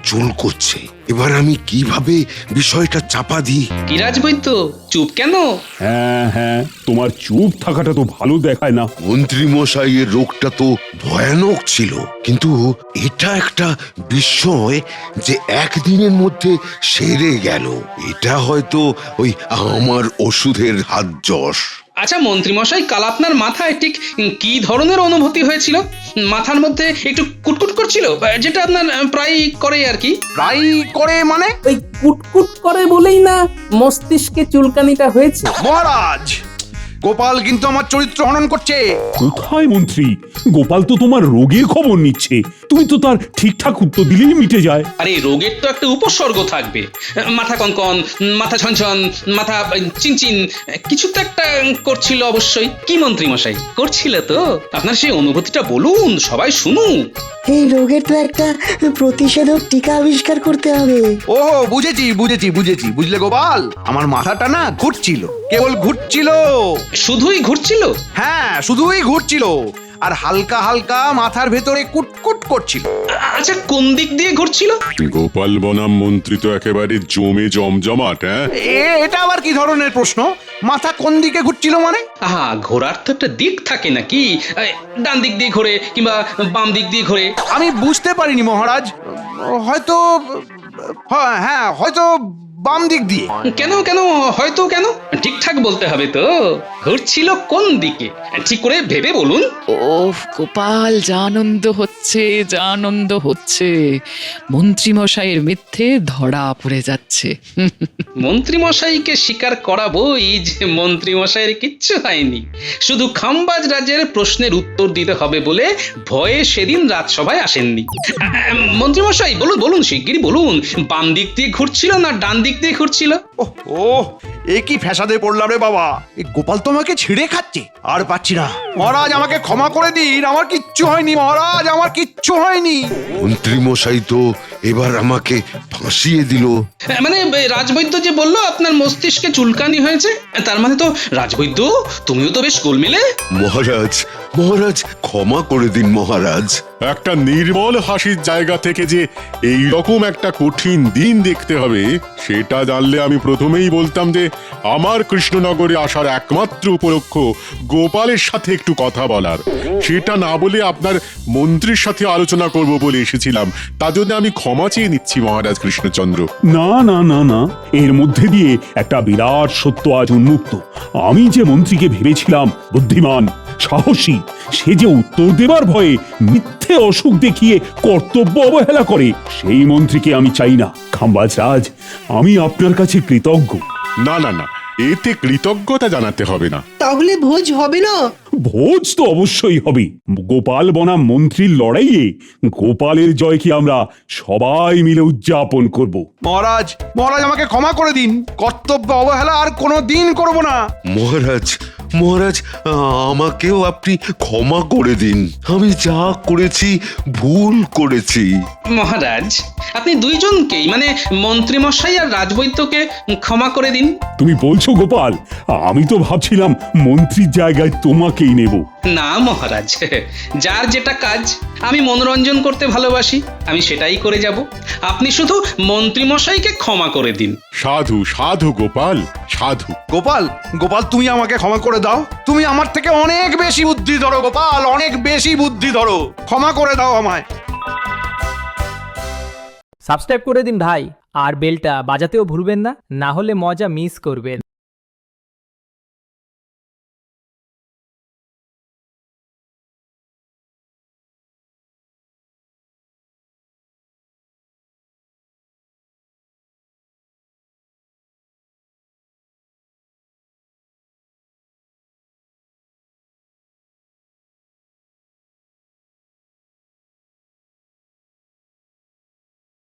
চুলকোচ্ছে। এবার আমি কিভাবে বিষয়টা চাপা দিই? কি রাজবৈদ্য, চুপ কেন? হ্যাঁ হ্যাঁ, তোমার চুপ থাকাটা তো ভালো দেখায় না। মন্ত্রী মশাইয়ের রোগটা তো ভয়ানক ছিল, কিন্তু এটা একটা বিস্ময় যে একদিনের মধ্যে সেরে গেল। এটা হয়তো ওই আমার ওষুধের হাত যশ। আচ্ছা মন্ত্রী মশাই, কাল আপনার মাথায় ঠিক কি ধরনের অনুভূতি হয়েছিল? মাথার মধ্যে একটু কুটকুট করছিল, যেটা আপনার প্রায় করে আর কি। প্রায় করে মানে? ওই কুটকুট করে বলেই না মস্তিষ্কে চুলকানিটা হয়েছে। মহারাজ, গোপাল কিন্তু আমার চরিত্র হনন করছে। কোথায় মন্ত্রী? গোপাল তো তোমার রোগের খবর নিচ্ছে, তুমি তো তার ঠিকঠাক উত্তর দিলেই মিটে যায়। আরে রোগের তো একটা উপসর্গ থাকবে, মাথা কনকন, মাথা ছনছন, মাথা চিনচিন, কিছু তো একটা করছিল অবশ্যই। কি মন্ত্রী মশাই, করছিল তো? আপনার সেই অনুভূতিটা বলুন, সবাই শুনুক। এই রোগের তো একটা প্রতিষেধক টিকা আবিষ্কার করতে হবে। ও বুঝেছি, বুঝলে গোপাল, আমার মাথাটা না ঘুরছিল, কেবল ঘুরছিল। শুধুই ঘুরছিল? হ্যাঁ, শুধুই ঘুরছিল, আর হালকা হালকা মাথার ভেতরে কুটকুট করছিল। আচ্ছা কোন দিক দিয়ে ঘুরছিল? গোপাল বনাম মন্ত্রী তো একেবারে জমে জমজমাট। হ্যাঁ, এটা আবার কি ধরনের প্রশ্ন? মাথা কোন দিকে ঘুরছিল মানে? আহা, ঘোরার তো একটা দিক থাকে নাকি? ডান দিক দিয়ে ঘোরে কিংবা বাম দিক দিয়ে ঘোরে। আমি বুঝতে পারিনি মহারাজ, হয়তো হ্যাঁ হয়তো বাম দিক দিয়ে। কেন কেন হয়তো কেন? ঠিকঠাক বলতে হবে তো। ঘুরছিল কোন দিকে ঠিক করে ভেবে বলুন। ওফ গোপাল, যা আনন্দ হচ্ছে, যা আনন্দ হচ্ছে। মন্ত্রী মশাইয়ের মিথ্যে ধরা পড়ে যাচ্ছে। মন্ত্রী মশাইকে স্বীকার করাবোই যে মন্ত্রী মশাইয়ের কিচ্ছু হয়নি, শুধু খাম্বাজ রাজের প্রশ্নের উত্তর দিতে হবে বলে ভয়ে সেদিন রাজসভায় আসেননি। মন্ত্রী মশাই বলুন বলুন, শিগগিরই বলুন, বাম দিক দিয়ে ঘুরছিল না ডান দিক দিয়ে ঘুরছিল? ও এ কি ফ্যাসাদে পড়লাম রে বাবা! এই গোপাল তো আমাকে ছিঁড়ে খাচ্ছে, আর পাচ্ছি না। মহারাজ আমাকে ক্ষমা করে দিন, আমার কিচ্ছু হয়নি মহারাজ, আমার কিচ্ছু হয়নি। মন্ত্রী মশাই তো এবার আমাকে ফাঁসিয়ে দিল। মানে রাজবৈদ্য যে বললো আপনার মস্তিষ্কে চুলকানি হয়েছে, তার মানে তো রাজবৈদ্য তুমিও তো বেশ গোলমেলে। মহারাজ, মহারাজ ক্ষমা করে দিন মহারাজ। একটা নির্মল হাসির জায়গা থেকে যে এই রকম একটা কঠিন দিন দেখতে হবে সেটা জানলে আমি প্রথমেই বলতাম যে আমার কৃষ্ণনগরে আসার একমাত্র উপলক্ষ গোপালের সাথে একটু কথা বলার। সেটা না বলে আপনার মন্ত্রীর সাথে আলোচনা করব বলে এসেছিলাম। তার জন্য আমি ক্ষমা চেয়ে নিচ্ছি মহারাজ কৃষ্ণচন্দ্র। না না না না, এর মধ্যে দিয়ে একটা বিরাট সত্য আজ উন্মুক্ত। আমি যে মন্ত্রীকে ভেবেছিলাম বুদ্ধিমান, সাহসী, সে যে উত্তর দেবার ভয়ে মিথ্যে অসুখ দেখিয়ে কর্তব্য অবহেলা করে, সেই মন্ত্রীকে আমি চাই না। খাম্বাজ রাজ, আমি আপনার কাছে কৃতজ্ঞ। না না না, এতে কৃতজ্ঞতা জানাতে হবে না। তাহলে ভোজ হবে না? ভোজ তো অবশ্যই হবে। গোপাল বনাম মন্ত্রীর লড়াইয়ে গোপালের জয়কে আমরা সবাই মিলে উদযাপন করব। মহারাজ, মহারাজ আমাকে ক্ষমা করে দিন, কর্তব্য অবহেলা আর কোনো দিন করব না। মহারাজ, মহারাজ আমাকেও আপনি ক্ষমা করে দিন। আমি যা করেছি ভুল করেছি। মহারাজ, আপনি দুইজনকেই মানে মন্ত্রী মশাই আর রাজবৈদ্যকে ক্ষমা করে দিন। তুমি বলছো গোপাল? আমি তো ভাবছিলাম মন্ত্রীর জায়গায় তোমাকেই নেব। না মহারাজ, যার যেটা কাজ, আমি মনোরঞ্জন করতে ভালোবাসি, আমি সেটাই করে যাব। আপনি শুধু মন্ত্রী মশাইকে ক্ষমা করে দিন। সাধু সাধু গোপাল, সাধু। গোপাল, গোপাল তুমি আমাকে ক্ষমা করে দাও। তুমি আমার থেকে অনেক বেশি বুদ্ধি ধরো গোপাল, অনেক বেশি বুদ্ধি ধরো। ক্ষমা করে দাও আমায়। সাবস্ক্রাইব করে দিন ভাই, আর বেলটা বাজাতেও ভুলবেন না, না হলে মজা মিস করবেন।